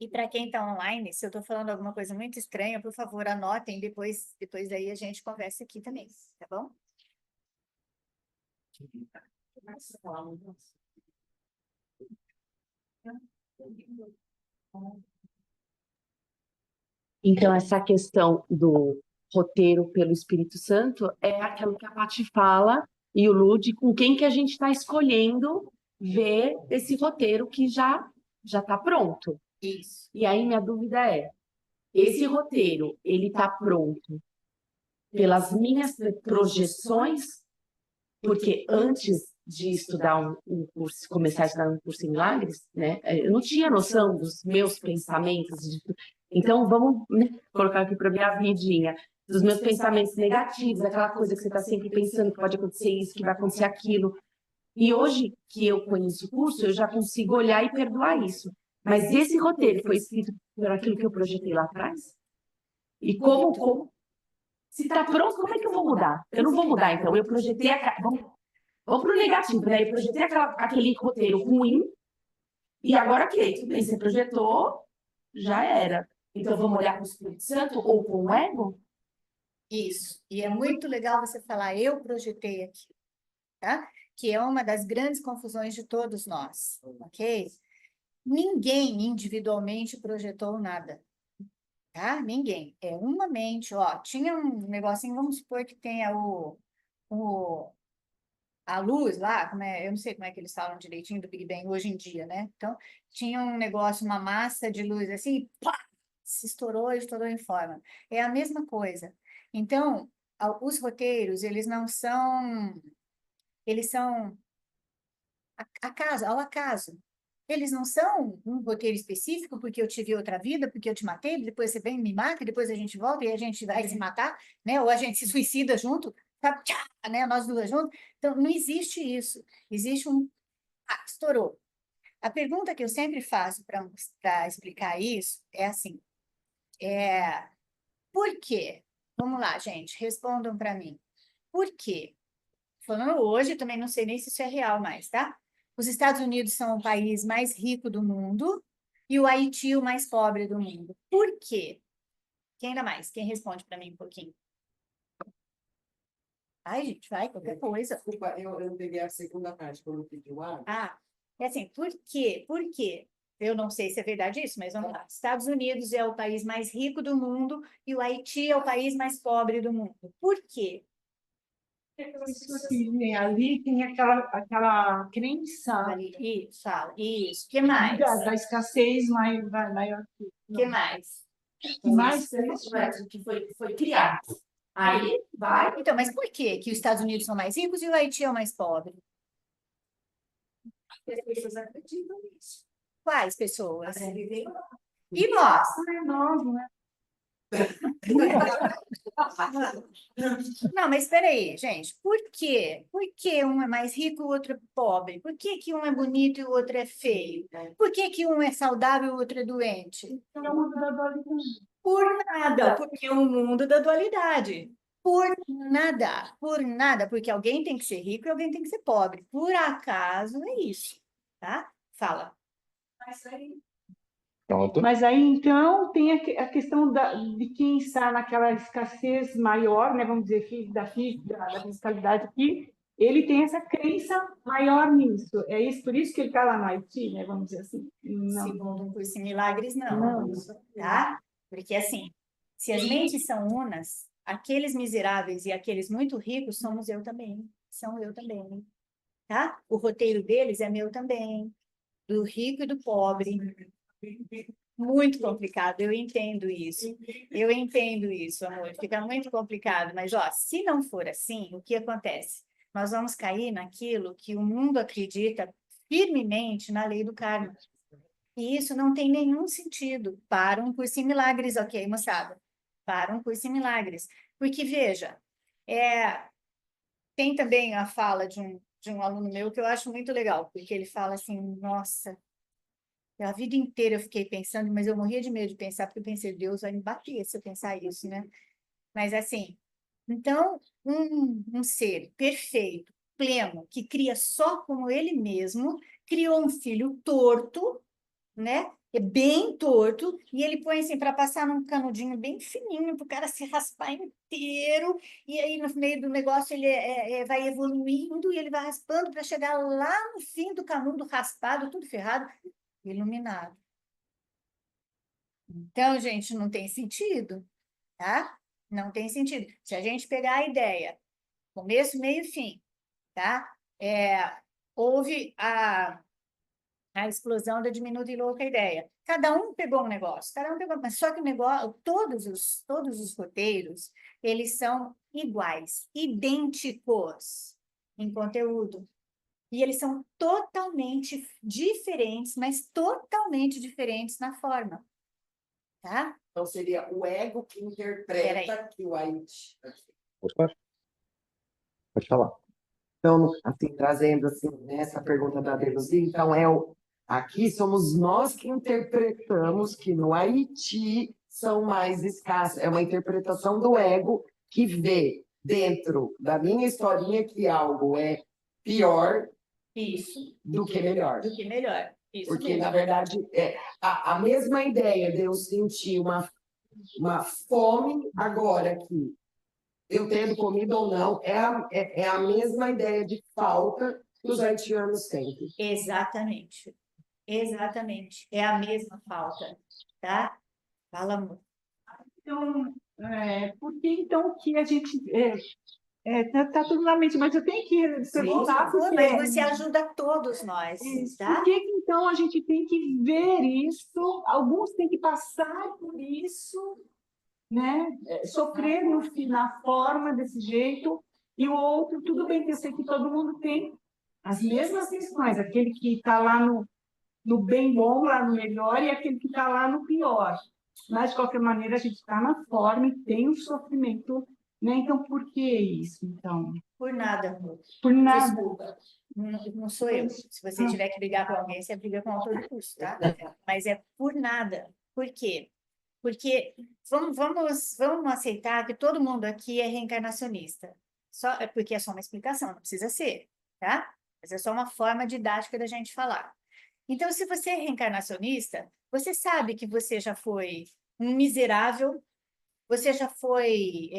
E para quem está online, se eu estou falando alguma coisa muito estranha, por favor, anotem, depois daí a gente conversa aqui também, tá bom? Então, essa questão do roteiro pelo Espírito Santo é aquilo que a Paty fala, e o Lud, com quem que a gente está escolhendo ver esse roteiro que já está pronto. Isso. E aí minha dúvida é, esse roteiro, ele está pronto pelas minhas projeções, porque antes de estudar um curso, começar a estudar um curso em milagres, né, eu não tinha noção dos meus pensamentos. Então, vamos, né, colocar aqui para minha vidinha, dos meus pensamentos negativos, aquela coisa que você está sempre pensando que pode acontecer isso, que vai acontecer aquilo. E hoje que eu conheço o curso, eu já consigo olhar e perdoar isso. Mas esse roteiro foi escrito por aquilo que eu projetei lá atrás? E como se está pronto, como é que eu vou mudar? Eu não vou mudar, então. Eu projetei vamos para o negativo, né? Eu projetei aquele roteiro ruim, e agora, ok, tudo bem, você projetou, já era. Então, vamos olhar com o Espírito Santo ou com o ego? Isso. E é muito legal você falar, eu projetei aqui, tá? Que é uma das grandes confusões de todos nós, ok? Ninguém individualmente projetou nada, tá? Ninguém. É uma mente, ó. Tinha um negocinho, vamos supor que tenha a luz lá, eu não sei como é que eles falam direitinho do Big Bang hoje em dia, né? Então, tinha um negócio, uma massa de luz assim, e pá, se estourou em forma. É a mesma coisa. Então, os roteiros, eles são ao acaso. Eles não são um roteiro específico, porque eu tive outra vida, porque eu te matei, depois você vem e me mata, depois a gente volta e a gente vai se matar, né? Ou a gente se suicida junto, tá? Tchá, né? Nós duas juntas. Então, não existe isso. Existe estourou. A pergunta que eu sempre faço para explicar isso é assim, por quê? Vamos lá, gente, respondam para mim. Por quê? Falando hoje, também não sei nem se isso é real mais, tá? Os Estados Unidos são o país mais rico do mundo e o Haiti o mais pobre do mundo. Por quê? Quem ainda mais? Quem responde para mim um pouquinho? Ai, gente, vai, qualquer coisa. Desculpa, eu não peguei a segunda parte, quando pediu água. É assim, por quê? Por quê? Eu não sei se é verdade isso, mas vamos lá. Estados Unidos é o país mais rico do mundo e o Haiti é o país mais pobre do mundo. Por quê? Ali tem aquela crença Isso, fala. Isso. O que mais? da escassez maior. O que mais? Mais Que foi criado. Aí vai. Então, mas por que os Estados Unidos são mais ricos e o Haiti é o mais pobre? As pessoas acreditam nisso. Quais pessoas? E nós? nós, né? Não, mas espera aí, gente. Por quê? Por que um é mais rico e o outro é pobre? Por que que um é bonito e o outro é feio? Por que que um é saudável e o outro é doente? Por nada, porque é um mundo da dualidade. Por nada, porque alguém tem que ser rico e alguém tem que ser pobre. Por acaso é isso, tá? Fala. Pronto. Mas aí, então, tem a questão de quem está naquela escassez maior, né, vamos dizer, da fiscalidade aqui, ele tem essa crença maior nisso. É isso, por isso que ele está lá no Haiti, né, vamos dizer assim. Não. Segundo um curso em milagres, não. Tá? Porque, assim, se as mentes são unas, aqueles miseráveis e aqueles muito ricos somos eu também. São eu também. Tá? O roteiro deles é meu também. Do rico e do pobre. Muito complicado, eu entendo isso. Eu entendo isso, amor. Fica muito complicado. Mas, ó, se não for assim, o que acontece? Nós vamos cair naquilo que o mundo acredita firmemente na lei do karma. E isso não tem nenhum sentido para um curso em milagres, ok, moçada? Para um curso em milagres. Porque, veja, tem também a fala de um aluno meu que eu acho muito legal, porque ele fala assim, nossa, a vida inteira eu fiquei pensando, mas eu morria de medo de pensar, porque eu pensei, Deus vai me bater se eu pensar isso, né? Mas assim, então, um ser perfeito, pleno, que cria só como ele mesmo, criou um filho torto, né? É bem torto, e ele põe assim para passar num canudinho bem fininho, para o cara se raspar inteiro, e aí no meio do negócio ele vai evoluindo e ele vai raspando para chegar lá no fim do canudo raspado, tudo ferrado, iluminado. Então, gente, não tem sentido, tá? Não tem sentido. Se a gente pegar a ideia, começo, meio e fim, tá? houve a explosão da diminuta e louca ideia. Cada um pegou um negócio, mas só que o negócio, todos os roteiros, eles são iguais, idênticos em conteúdo. E eles são totalmente diferentes, mas totalmente diferentes na forma. Tá? Então seria o ego que interpreta que o Haiti. Opa, pode falar. Então, assim, trazendo assim, essa pergunta da Delusi, então aqui somos nós que interpretamos que no Haiti são mais escassos. É uma interpretação do ego que vê dentro da minha historinha que algo é pior Isso, do que melhor. do que melhor. Isso Porque, mesmo. na verdade, a mesma ideia de eu sentir uma fome agora aqui, eu tendo comida ou não, é a mesma ideia de falta que os haitianos sentem. Exatamente. Exatamente. É a mesma falta. Tá? Fala, amor. Então, por que então que a gente... tá tudo na mente, mas eu tenho que perguntar Pô, porque... mas você ajuda todos nós, tá? Por que então a gente tem que ver isso? Alguns têm que passar por isso, né? Sofrer na forma desse jeito, e o outro, tudo bem que eu sei que todo mundo tem as mesmas questões, aquele que está lá no bem bom, lá no melhor, e aquele que está lá no pior. Mas, de qualquer maneira, a gente está na forma e tem o sofrimento, né? Então, por que isso? Então, Por nada, amor. por nada. Desculpa. Não sou eu. Se você tiver que brigar com alguém, você briga com autor de curso, tá? Mas é por nada. Por quê? Porque vamos aceitar que todo mundo aqui é reencarnacionista. Porque é só uma explicação, não precisa ser, tá? Mas é só uma forma didática da gente falar. Então, se você é reencarnacionista, você sabe que você já foi um miserável, você já foi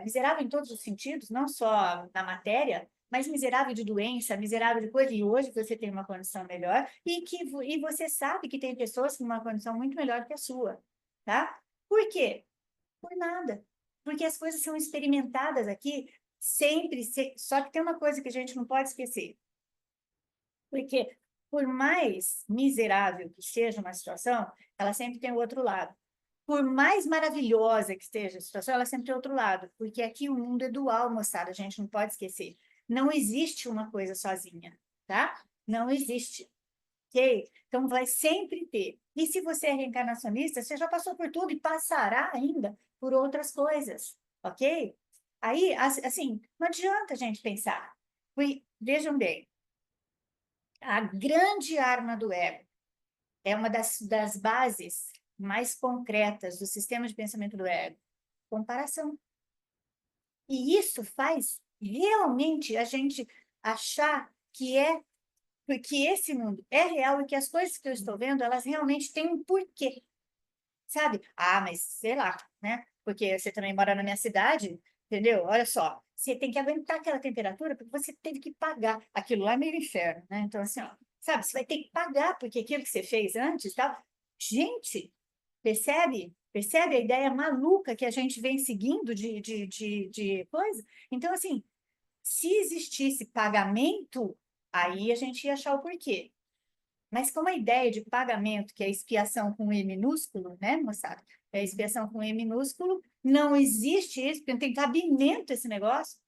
miserável em todos os sentidos, não só na matéria, mas miserável de doença, miserável de coisa, e hoje você tem uma condição melhor, e você sabe que tem pessoas com uma condição muito melhor que a sua, tá? Por quê? Por nada. Porque as coisas são experimentadas aqui sempre, só que tem uma coisa que a gente não pode esquecer. Porque por mais miserável que seja uma situação, ela sempre tem o outro lado. Por mais maravilhosa que esteja a situação, ela sempre tem outro lado, porque aqui o mundo é dual, moçada, a gente não pode esquecer. Não existe uma coisa sozinha, tá? Não existe, ok? Então, vai sempre ter. E se você é reencarnacionista, você já passou por tudo e passará ainda por outras coisas, ok? Aí, assim, não adianta a gente pensar. Vejam bem, a grande arma do ego é uma das bases mais concretas do sistema de pensamento do ego, comparação. E isso faz realmente a gente achar que esse mundo é real e que as coisas que eu estou vendo, elas realmente têm um porquê, sabe? Ah, mas sei lá, né? Porque você também mora na minha cidade, entendeu? Olha só, você tem que aguentar aquela temperatura porque você teve que pagar. Aquilo lá é meio inferno, né? Então, assim, ó, sabe, você vai ter que pagar porque aquilo que você fez antes, tá? Gente, percebe? Percebe a ideia maluca que a gente vem seguindo de coisa? Então, assim, se existisse pagamento, aí a gente ia achar o porquê. Mas como a ideia de pagamento, que é expiação com E minúsculo, né, moçada? É expiação com E minúsculo, não existe isso, porque não tem cabimento esse negócio.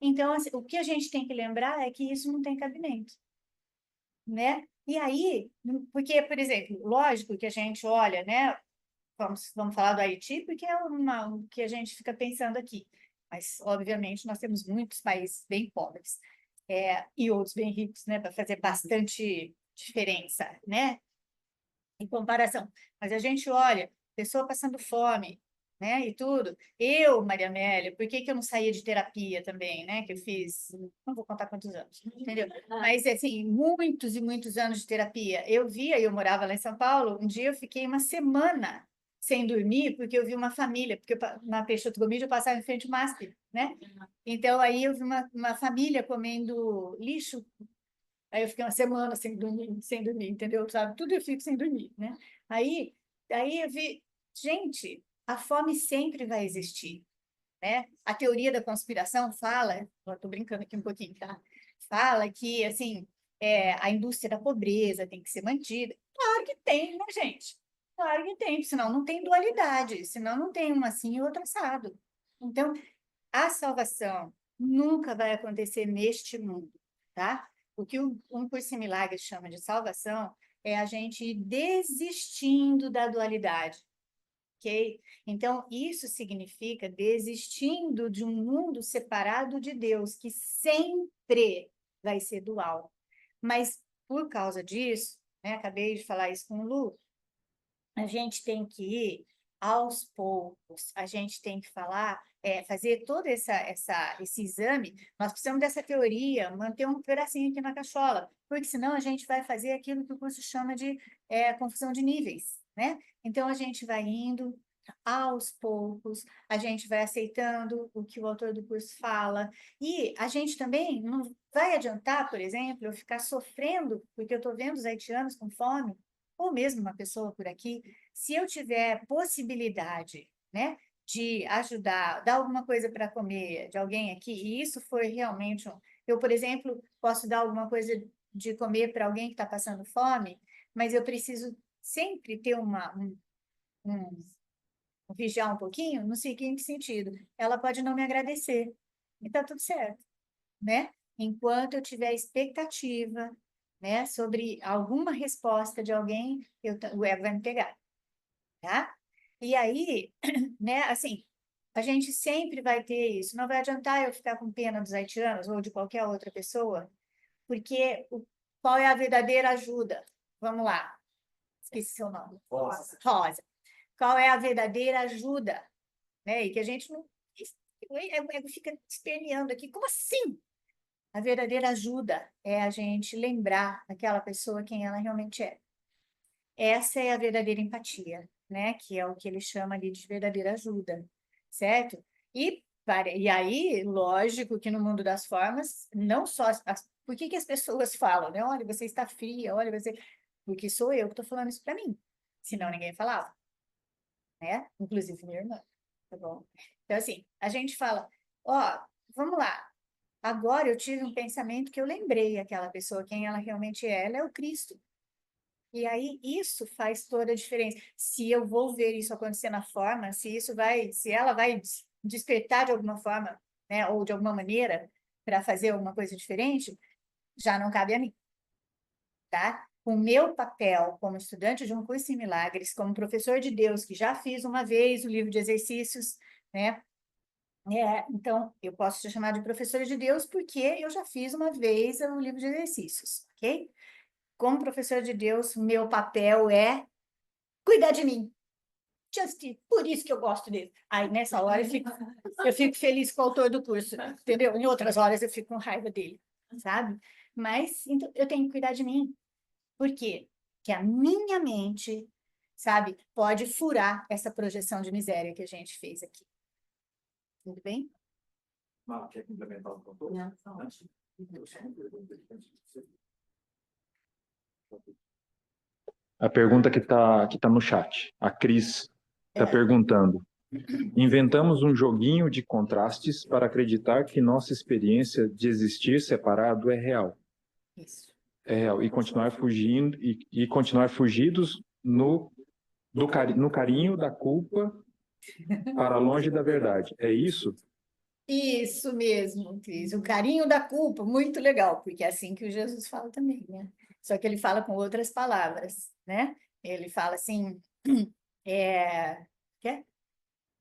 Então, assim, o que a gente tem que lembrar é que isso não tem cabimento, né? E aí, porque, por exemplo, lógico que a gente olha, né? Vamos falar do Haiti, porque é o que a gente fica pensando aqui. Mas, obviamente, nós temos muitos países bem pobres e outros bem ricos, né? Para fazer bastante diferença, né? Em comparação. Mas a gente olha, pessoa passando fome, né? E tudo. Eu, Maria Amélia, por que eu não saía de terapia também, né? Que eu fiz, não vou contar quantos anos, entendeu? Mas, assim, muitos e muitos anos de terapia. Eu morava lá em São Paulo, um dia eu fiquei uma semana sem dormir, porque eu vi uma família, porque na Peixoto Gomide eu passava em frente ao MASP, né? Então, aí eu vi uma família comendo lixo. Aí eu fiquei uma semana sem dormir, entendeu? Sabe? Tudo eu fico sem dormir, né? Aí eu vi, gente, a fome sempre vai existir, né? A teoria da conspiração fala, estou brincando aqui um pouquinho, tá? Fala que, assim, a indústria da pobreza tem que ser mantida. Claro que tem, né, gente? Claro que tem, senão não tem dualidade, senão não tem um assim e outro assado. Então, a salvação nunca vai acontecer neste mundo, tá? O que um curso em milagres chama de salvação é a gente ir desistindo da dualidade, ok? Então, isso significa desistindo de um mundo separado de Deus, que sempre vai ser dual. Mas, por causa disso, né, acabei de falar isso com o Lu, a gente tem que ir aos poucos, a gente tem que fazer todo esse exame. Nós precisamos dessa teoria, manter um pedacinho aqui na cachola, porque senão a gente vai fazer aquilo que o curso chama de confusão de níveis, né? Então, a gente vai indo aos poucos, a gente vai aceitando o que o autor do curso fala, e a gente também não vai adiantar, por exemplo, eu ficar sofrendo, porque eu estou vendo os haitianos com fome, ou mesmo uma pessoa por aqui, se eu tiver possibilidade, né, de ajudar, dar alguma coisa para comer de alguém aqui, e isso foi realmente eu, por exemplo, posso dar alguma coisa de comer para alguém que está passando fome, mas eu preciso sempre ter vigiar um pouquinho, no seguinte sentido, ela pode não me agradecer, e está tudo certo, né? Enquanto eu tiver expectativa, né, sobre alguma resposta de alguém, o ego vai me pegar, tá? E aí, né, assim, a gente sempre vai ter isso. Não vai adiantar eu ficar com pena dos haitianos ou de qualquer outra pessoa, porque qual é a verdadeira ajuda? Vamos lá. Esqueci seu nome. Rosa. Rosa. Qual é a verdadeira ajuda? Né? E que a gente não... O ego fica esperneando aqui. Como assim? A verdadeira ajuda é a gente lembrar daquela pessoa quem ela realmente é. Essa é a verdadeira empatia, né? Que é o que ele chama ali de verdadeira ajuda, certo? E aí, lógico que no mundo das formas, não só... Por que as pessoas falam, né? Olha, você está fria, olha, você... Porque sou eu que estou falando isso para mim. Senão ninguém falava, né? Inclusive minha irmã, tá bom? Então, assim, a gente fala, ó, vamos lá. Agora eu tive um pensamento que eu lembrei aquela pessoa, quem ela realmente é. Ela é o Cristo. E aí isso faz toda a diferença. Se eu vou ver isso acontecer na forma, se ela vai despertar de alguma forma, né, ou de alguma maneira para fazer alguma coisa diferente, já não cabe a mim, tá? O meu papel como estudante de um curso em milagres, como professor de Deus, que já fiz uma vez o livro de exercícios, né? Então, eu posso te chamar de professora de Deus porque eu já fiz uma vez o livro de exercícios, ok? Como professora de Deus, meu papel é cuidar de mim. Por isso que eu gosto dele. Aí, nessa hora, eu fico feliz com o autor do curso, entendeu? Em outras horas, eu fico com raiva dele, sabe? Mas então, eu tenho que cuidar de mim. Por quê? Porque a minha mente, sabe, pode furar essa projeção de miséria que a gente fez aqui. Tudo bem? Quer complementar um pouco? Não, A pergunta que tá no chat. A Cris está perguntando. Inventamos um joguinho de contrastes para acreditar que nossa experiência de existir separado é real. Isso. É real. E continuar fugindo e continuar fugidos no carinho da culpa para longe da verdade. É isso? Isso mesmo, Cris. O carinho da culpa, muito legal, porque é assim que o Jesus fala também, né? Só que ele fala com outras palavras, né? Ele fala assim,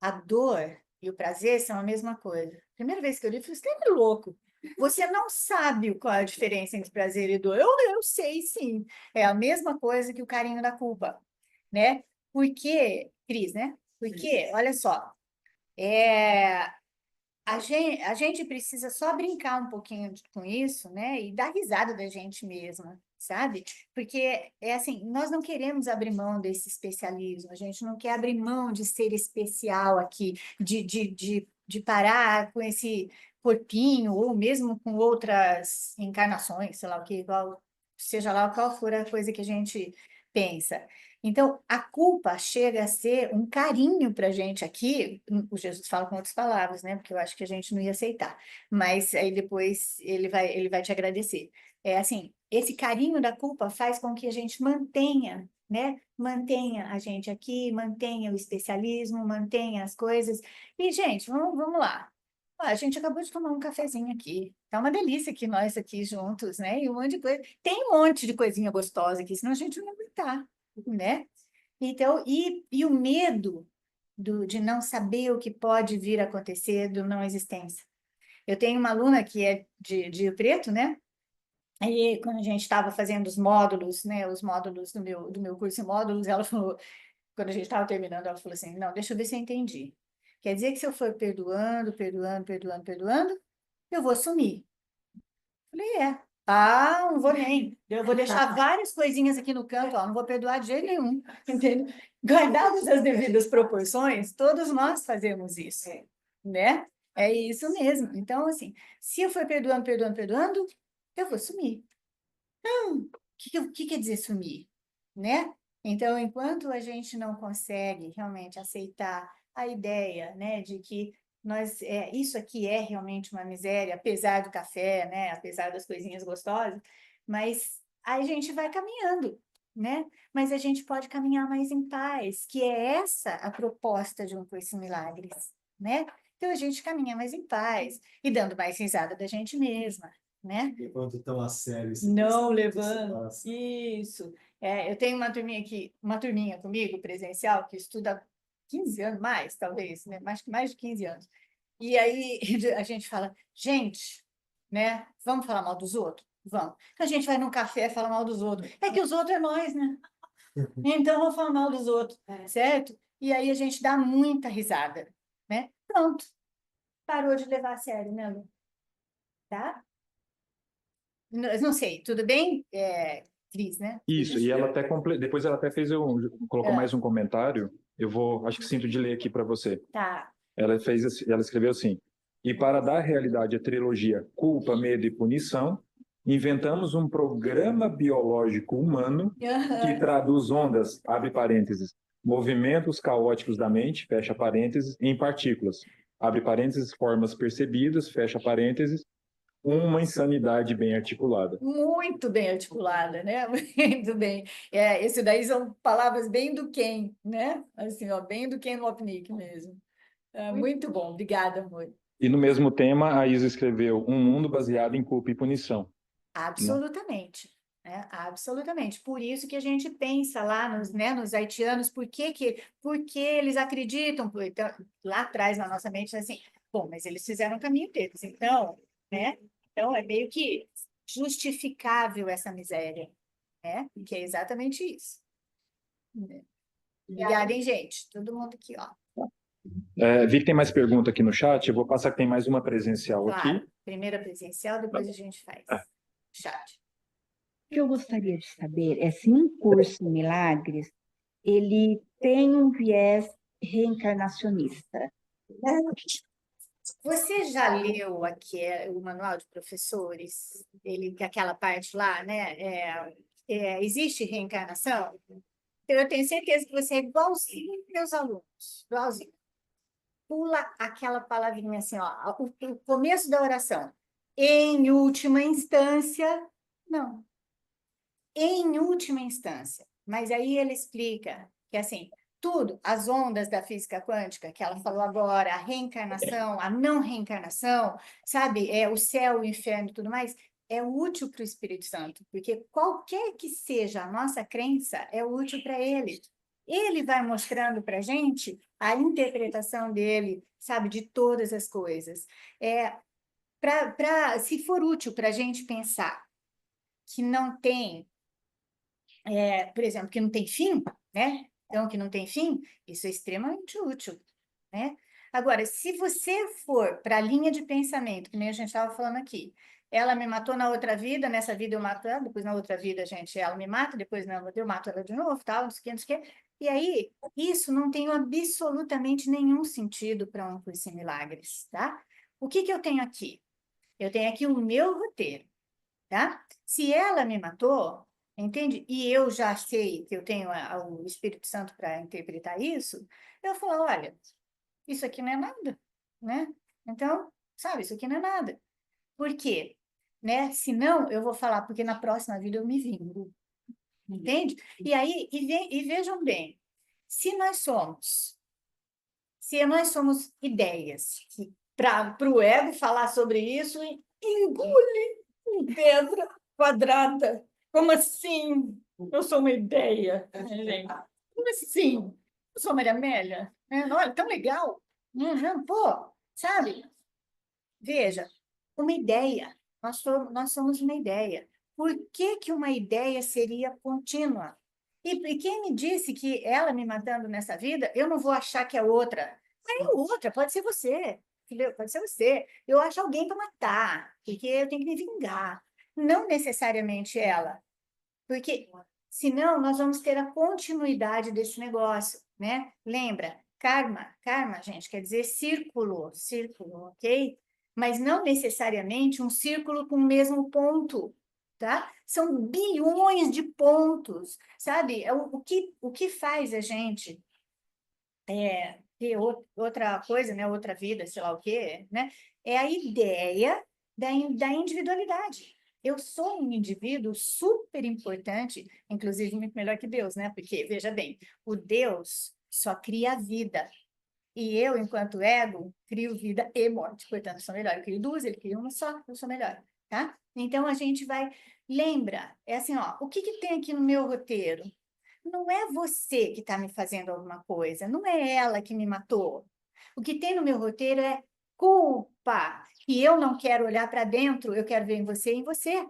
a dor e o prazer são a mesma coisa. Primeira vez que eu li, eu falei, você é louco. Você não sabe qual é a diferença entre prazer e dor. Eu sei, sim. É a mesma coisa que o carinho da culpa, né? Porque, Cris, né? Porque, olha só, a gente precisa só brincar um pouquinho com isso, né? E dar risada da gente mesma, sabe? Porque é assim, nós não queremos abrir mão desse especialismo, a gente não quer abrir mão de ser especial aqui, de parar com esse corpinho, ou mesmo com outras encarnações, sei lá o que, seja lá qual for a coisa que a gente pensa. Então, a culpa chega a ser um carinho para a gente aqui, o Jesus fala com outras palavras, né? Porque eu acho que a gente não ia aceitar, mas aí depois ele vai te agradecer. É assim, esse carinho da culpa faz com que a gente mantenha, né? Mantenha a gente aqui, mantenha o especialismo, mantenha as coisas. E, gente, vamos lá. Ah, a gente acabou de tomar um cafezinho aqui. Tá uma delícia aqui, nós aqui juntos, né? E um monte de coisa. Tem um monte de coisinha gostosa aqui, senão a gente não vai aguentar, né? Então, e o medo de não saber o que pode vir a acontecer, do não existência. Eu tenho uma aluna que é de Rio Preto, né? Aí, quando a gente estava fazendo os módulos, né? Os módulos do meu curso em módulos, ela falou, quando a gente estava terminando, ela falou assim, não, deixa eu ver se eu entendi. Quer dizer que se eu for perdoando, eu vou sumir. Falei, é. Ah, não vou nem. Eu vou deixar várias coisinhas aqui no canto, ó, não vou perdoar de jeito nenhum, entendeu? Guardadas as devidas proporções, todos nós fazemos isso, né? É isso mesmo. Então, assim, se eu for perdoando, eu vou sumir. Não, o que quer dizer sumir, né? Então, enquanto a gente não consegue realmente aceitar a ideia, né, de que isso aqui é realmente uma miséria, apesar do café, né, apesar das coisinhas gostosas, mas a gente vai caminhando, né? Mas a gente pode caminhar mais em paz, que é essa a proposta de um curso em milagres, né? Então a gente caminha mais em paz e dando mais risada da gente mesma, né? Levando tão a sério esse Não levando. Isso. Eu tenho uma turminha comigo, presencial, que estuda há 15 anos, mais, talvez, né? Mais de 15 anos. E aí a gente fala, gente, né? Vamos falar mal dos outros? Vamos. Então a gente vai num café e fala mal dos outros. É que os outros é nós, né? Então vamos falar mal dos outros, certo? E aí a gente dá muita risada, né? Pronto. Parou de levar a sério, né, Lu? Tá? Não sei, tudo bem? Cris, né? Isso, e ela até depois ela até colocou É. mais um comentário. Acho que sinto de ler aqui para você. Tá. Ela escreveu assim: e para dar realidade à trilogia Culpa, Medo e Punição, inventamos um programa biológico humano que traduz ondas, abre parênteses, movimentos caóticos da mente, fecha parênteses, em partículas, abre parênteses, formas percebidas, fecha parênteses, uma insanidade bem articulada. Muito bem articulada, né? Muito bem. Esse daí são palavras bem do Ken, né? Assim, ó, bem do Ken Wapnick mesmo. Muito bom, obrigada, amor. E no mesmo tema, a Isa escreveu um mundo baseado em culpa e punição. Absolutamente, né? Absolutamente. Por isso que a gente pensa lá nos haitianos, porque eles acreditam, então, lá atrás na nossa mente, assim, bom, mas eles fizeram o caminho deles, então, né? Então, é meio que justificável essa miséria, né? Que é exatamente isso. Obrigada, hein, gente? Todo mundo aqui, ó. Vi que tem mais pergunta aqui no chat, eu vou passar que tem mais uma presencial Claro, aqui. primeira presencial, depois a gente faz chat. O que eu gostaria de saber é se um curso em milagres, ele tem um viés reencarnacionista. Você já leu aqui o manual de professores? Aquela parte lá, né? Existe reencarnação? Eu tenho certeza que você é igualzinho aos meus alunos, igualzinho. Pula aquela palavrinha assim, ó, o começo da oração. Em última instância, não. Em última instância. Mas aí ele explica que, assim, tudo, as ondas da física quântica que ela falou agora, a reencarnação, a não reencarnação, sabe, o céu, o inferno e tudo mais, é útil para o Espírito Santo, porque qualquer que seja a nossa crença, é útil para ele. Ele vai mostrando para a gente a interpretação dele, sabe, de todas as coisas. Se for útil para a gente pensar que não tem, por exemplo, que não tem fim, né? Então, que não tem fim, isso é extremamente útil, né? Agora, se você for para a linha de pensamento, que nem a gente estava falando aqui, ela me matou na outra vida, nessa vida eu mato ela, depois na outra vida, ela me mata, depois na outra eu mato ela de novo, tal, não sei o que. E aí, isso não tem absolutamente nenhum sentido para um curso em milagres, tá? O que eu tenho aqui? Eu tenho aqui o meu roteiro, tá? Se ela me matou, entende? E eu já sei que eu tenho o Espírito Santo para interpretar isso, eu falo, olha, isso aqui não é nada, né? Então, sabe, isso aqui não é nada. Por quê? né? Senão, eu vou falar, porque na próxima vida eu me vingo. Entende? E aí, e vejam bem, se nós somos ideias, que para o ego falar sobre isso, engole em pedra quadrada. Como assim? Eu sou uma ideia, gente. Como assim? Eu sou Maria Amélia? Olha, tão legal. Pô, sabe? Veja, uma ideia. Nós somos uma ideia. Por que que uma ideia seria contínua? E quem me disse que ela me matando nessa vida, eu não vou achar que é outra? É outra, pode ser você, entendeu? Pode ser você. Eu acho alguém para matar, porque eu tenho que me vingar. Não necessariamente ela, porque senão nós vamos ter a continuidade desse negócio, né? Lembra? Karma, gente, quer dizer círculo, ok? Mas não necessariamente um círculo com o mesmo ponto, tá? São bilhões de pontos, sabe? O que faz a gente ter outra coisa, né? Outra vida, sei lá o quê, né? É a ideia da individualidade. Eu sou um indivíduo super importante, inclusive muito melhor que Deus, né? Porque, veja bem, o Deus só cria a vida. E eu, enquanto ego, crio vida e morte. Portanto, sou melhor. Eu crio duas, ele cria uma só, eu sou melhor, tá? Então, a gente vai... Lembra, é assim, ó, o que que tem aqui no meu roteiro? Não é você que está me fazendo alguma coisa, não é ela que me matou. O que tem no meu roteiro é culpa, que eu não quero olhar para dentro, eu quero ver em você e em você.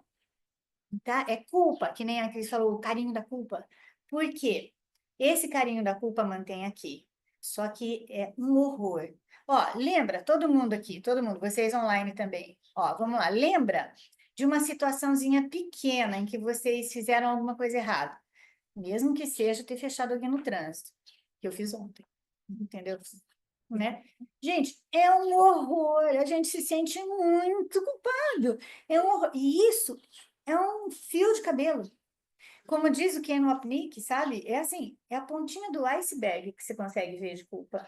Tá? É culpa, que nem a Cris falou, o carinho da culpa. Por quê? Esse carinho da culpa mantém aqui. Só que é um horror. Ó, lembra, todo mundo aqui, todo mundo, vocês online também. Ó, vamos lá, lembra de uma situaçãozinha pequena em que vocês fizeram alguma coisa errada. Mesmo que seja ter fechado alguém no trânsito, que eu fiz ontem, entendeu? Né? Gente, é um horror, a gente se sente muito culpado. É um horror. E isso é um fio de cabelo. Como diz o Ken Wapnick, sabe? É assim, é a pontinha do iceberg que você consegue ver de culpa.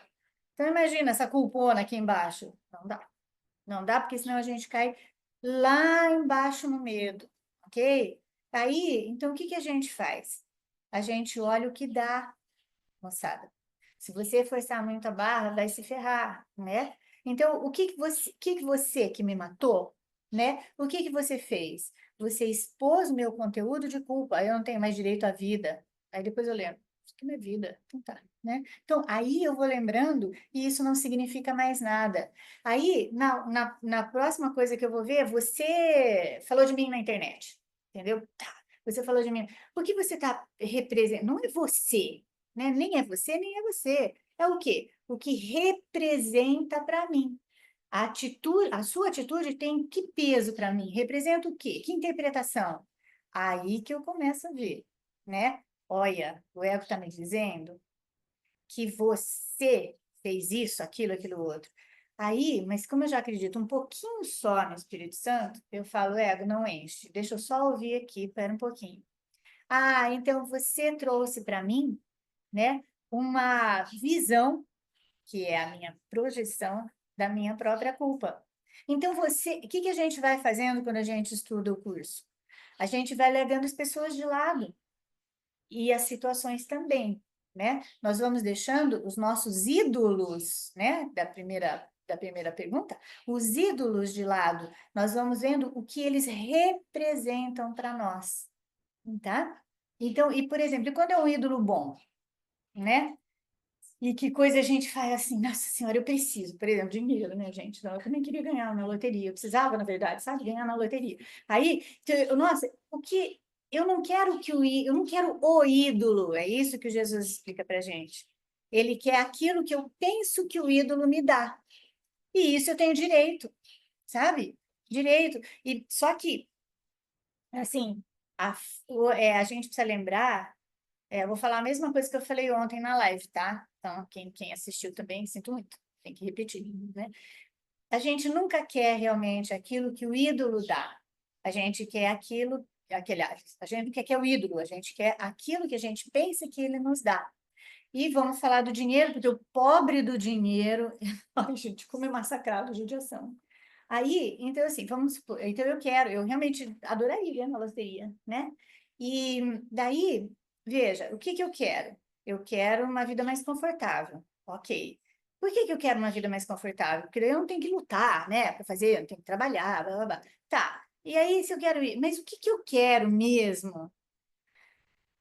Então imagina essa culpona aqui embaixo. Não dá. Não dá, porque senão a gente cai lá embaixo no medo, ok? Aí, então o que que a gente faz? A gente olha o que dá, moçada. Se você forçar muito a barra, vai se ferrar, né? Então, o que que você que me matou, né? O que que você fez? Você expôs meu conteúdo de culpa, eu não tenho mais direito à vida. Aí depois eu lembro, isso aqui não é vida, então tá, né? Então, aí eu vou lembrando e isso não significa mais nada. Aí, na próxima coisa que eu vou ver, você falou de mim na internet, entendeu? Tá, você falou de mim. Por que você está representando? Não é você, né? Nem é você, nem é você. É o quê? O que representa para mim. A sua atitude tem que peso para mim? Representa o quê? Que interpretação? Aí que eu começo a ver, né? Olha, o ego está me dizendo que você fez isso, aquilo outro. Aí, mas como eu já acredito um pouquinho só no Espírito Santo, eu falo, ego, não enche. Deixa eu só ouvir aqui, espera um pouquinho. Ah, então você trouxe para mim, né, uma visão, que é a minha projeção da minha própria culpa. Então, o que que a gente vai fazendo quando a gente estuda o curso? A gente vai levando as pessoas de lado e as situações também, né? Nós vamos deixando os nossos ídolos, né, da primeira pergunta, os ídolos de lado. Nós vamos vendo o que eles representam para nós, tá? Então, e por exemplo, quando é um ídolo bom, né? E que coisa a gente faz assim, nossa senhora, eu preciso, por exemplo, dinheiro, né, gente? Não, eu também queria ganhar na loteria, eu precisava, na verdade, sabe, ganhar na loteria. Aí, nossa, o que eu não quero eu não quero o ídolo, é isso que o Jesus explica pra gente. Ele quer aquilo que eu penso que o ídolo me dá. E isso eu tenho direito, sabe? Direito. E só que, assim, a gente precisa lembrar. Eu vou falar a mesma coisa que eu falei ontem na live, tá? Então, quem assistiu também, sinto muito, tem que repetir, né? A gente nunca quer realmente aquilo que o ídolo dá. A gente quer a gente não quer que é o ídolo, a gente quer aquilo que a gente pensa que ele nos dá. E vamos falar do dinheiro, porque o pobre do dinheiro... Ai, gente, como é massacrado, judiação. Aí, então assim, vamos supor, então eu realmente adoraria na loteria, né? E daí, veja, o que que eu quero? Eu quero uma vida mais confortável, ok. Por que que eu quero uma vida mais confortável? Porque daí eu não tenho que lutar, né, para fazer, eu não tenho que trabalhar, blá, blá, blá. Tá, e aí se eu quero ir, mas o que que eu quero mesmo?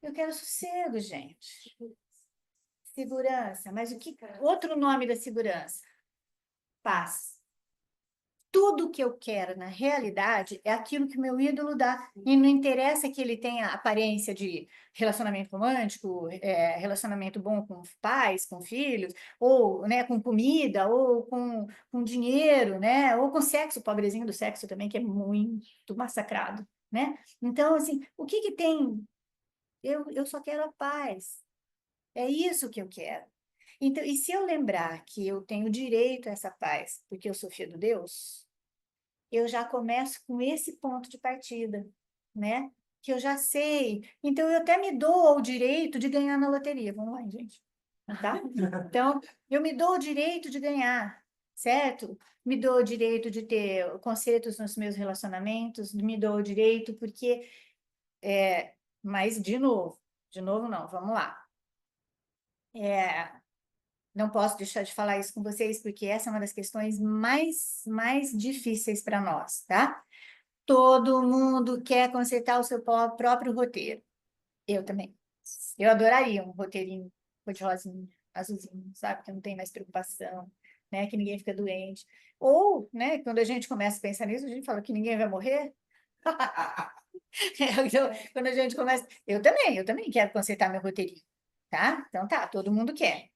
Eu quero sossego, gente. Segurança, mas o que, outro nome da segurança? Paz. Tudo que eu quero na realidade é aquilo que o meu ídolo dá. E não interessa que ele tenha aparência de relacionamento romântico, relacionamento bom com pais, com filhos, ou né, com comida, ou com dinheiro, né, ou com sexo, o pobrezinho do sexo também, que é muito massacrado, né? Então, assim, o que que tem? Eu só quero a paz. É isso que eu quero. Então, e se eu lembrar que eu tenho direito a essa paz, porque eu sou filho de Deus, eu já começo com esse ponto de partida, né? Que eu já sei. Então, eu até me dou o direito de ganhar na loteria. Vamos lá, gente. Tá? Então, eu me dou o direito de ganhar, certo? Me dou o direito de ter consertos nos meus relacionamentos, me dou o direito porque... mas, de novo não, vamos lá. Não posso deixar de falar isso com vocês, porque essa é uma das questões mais difíceis para nós, tá? Todo mundo quer consertar o seu próprio roteiro. Eu também. Eu adoraria um roteirinho cor-de-rosinha, azulzinho, sabe? Que não tem mais preocupação, né? Que ninguém fica doente. Ou, né, quando a gente começa a pensar nisso, a gente fala que ninguém vai morrer. Então, quando a gente começa... Eu também quero consertar meu roteirinho, tá? Então tá, todo mundo quer.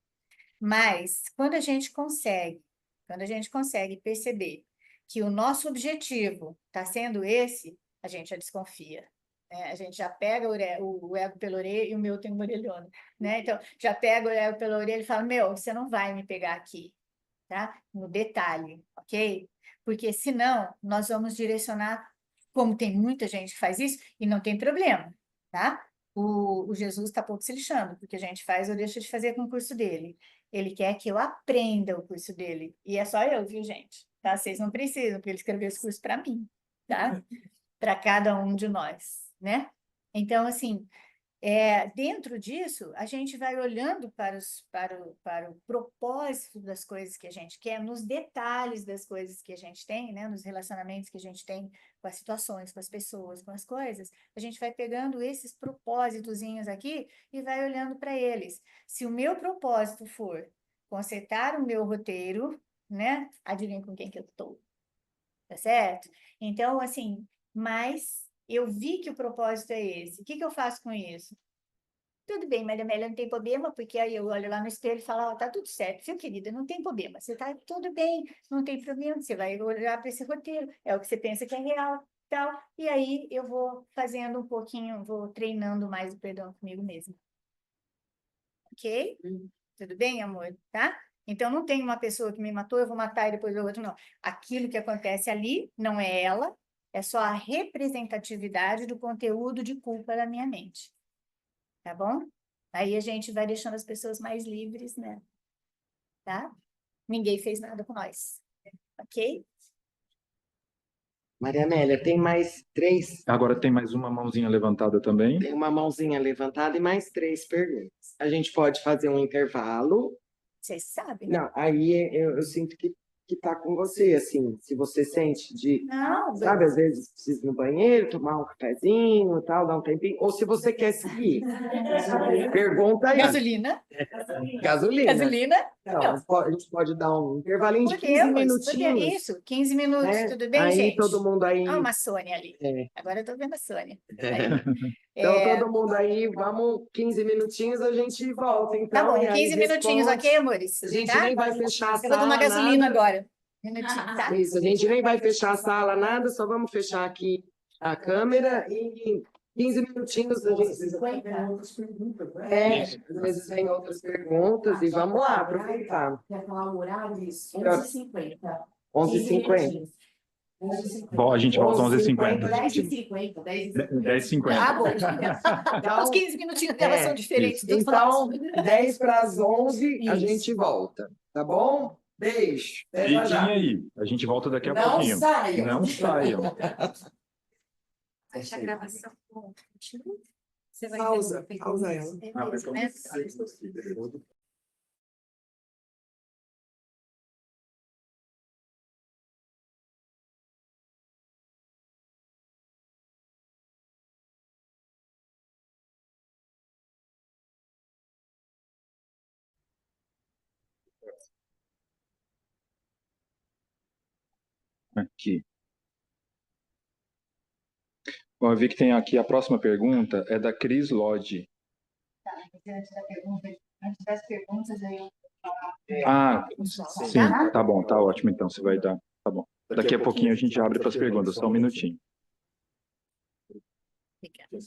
Mas quando a gente consegue perceber que o nosso objetivo está sendo esse, a gente já desconfia, né? A gente já pega o ego pela orelha, e o meu tem uma orelhona, né? Então, já pega o ego pela orelha e fala, meu, você não vai me pegar aqui, tá? No detalhe, ok? Porque senão nós vamos direcionar, como tem muita gente que faz isso, e não tem problema, tá? O Jesus está pouco se lixando, porque a gente faz ou deixa de fazer com o curso dele. Ele quer que eu aprenda o curso dele. E é só eu, viu, gente? Tá? Vocês não precisam, porque ele escreveu esse curso para mim, tá? Para cada um de nós, né? Então, assim, dentro disso, a gente vai olhando para o propósito das coisas que a gente quer, nos detalhes das coisas que a gente tem, né? Nos relacionamentos que a gente tem com as situações, com as pessoas, com as coisas, a gente vai pegando esses propósitozinhos aqui e vai olhando para eles. Se o meu propósito for consertar o meu roteiro, né? Adivinha com quem que eu estou, tá certo? Então, assim, mas eu vi que o propósito é esse. O que que eu faço com isso? Tudo bem, Maria Amélia, não tem problema, porque aí eu olho lá no espelho e falo, tá tudo certo, viu, querida, não tem problema, você tá tudo bem, não tem problema, você vai olhar para esse roteiro, é o que você pensa que é real, tal, e aí eu vou fazendo um pouquinho, vou treinando mais o perdão comigo mesma. Ok? Tudo bem, amor? Tá? Então, não tem uma pessoa que me matou, eu vou matar e depois o outro, não. Aquilo que acontece ali não é ela, é só a representatividade do conteúdo de culpa da minha mente. Tá bom? Aí a gente vai deixando as pessoas mais livres, né? Tá? Ninguém fez nada com nós. Ok? Maria Amélia, tem mais 3? Agora tem mais uma mãozinha levantada também. Tem uma mãozinha levantada e mais 3 perguntas. A gente pode fazer um intervalo. Vocês sabem, né? Não, aí eu sinto que tá com você, assim, se você sente de, Não, sabe, às vezes precisa ir no banheiro, tomar um cafezinho e tal, dar um tempinho, ou se você quer seguir. Pergunta aí. gasolina. Gasolina. Gasolina? Não, Não. a gente pode dar um intervalinho de 15 Podemos, minutinhos. isso, 15 minutos, né? tudo bem, Aí gente? todo mundo aí. Ah, uma Sônia ali. É. Agora eu tô vendo a Sônia. Então, todo mundo aí, vamos, 15 minutinhos, a gente volta. Então, Tá bom, e aí 15 minutinhos, responde. ok, amores? A gente Tá? nem vai fechar a Eu vou tomar sala, gasolina nada. agora. Minutinho, tá? Isso, a gente nem vai fechar a sala, nada, só vamos fechar aqui a câmera e 15 minutinhos a gente... Às vezes vem outras perguntas e vamos lá, aproveitar. Quer falar o horário? Isso, 11h50. 11h50. Bom, a gente volta às 11h50. 10h50. 10h50. Ah, bom. Então, os 15 minutinhos dela são diferentes dos Então, nossos. 10 para as 11, a Isso. gente volta, tá bom? Beijo. Até já Fiquem já. aí. A gente volta daqui a Não pouquinho. saiam. Não saiam. Deixa a gravação. Continua. Você vai Pausa, interromper. pausa ela. Aqui. Bom, eu vi que tem aqui a próxima pergunta, é da Cris Lodge. Antes das perguntas, aí eu Ah, sim, tá bom, tá ótimo então, você vai dar, tá bom. Daqui a pouquinho a gente abre para as perguntas, só um minutinho. Obrigada.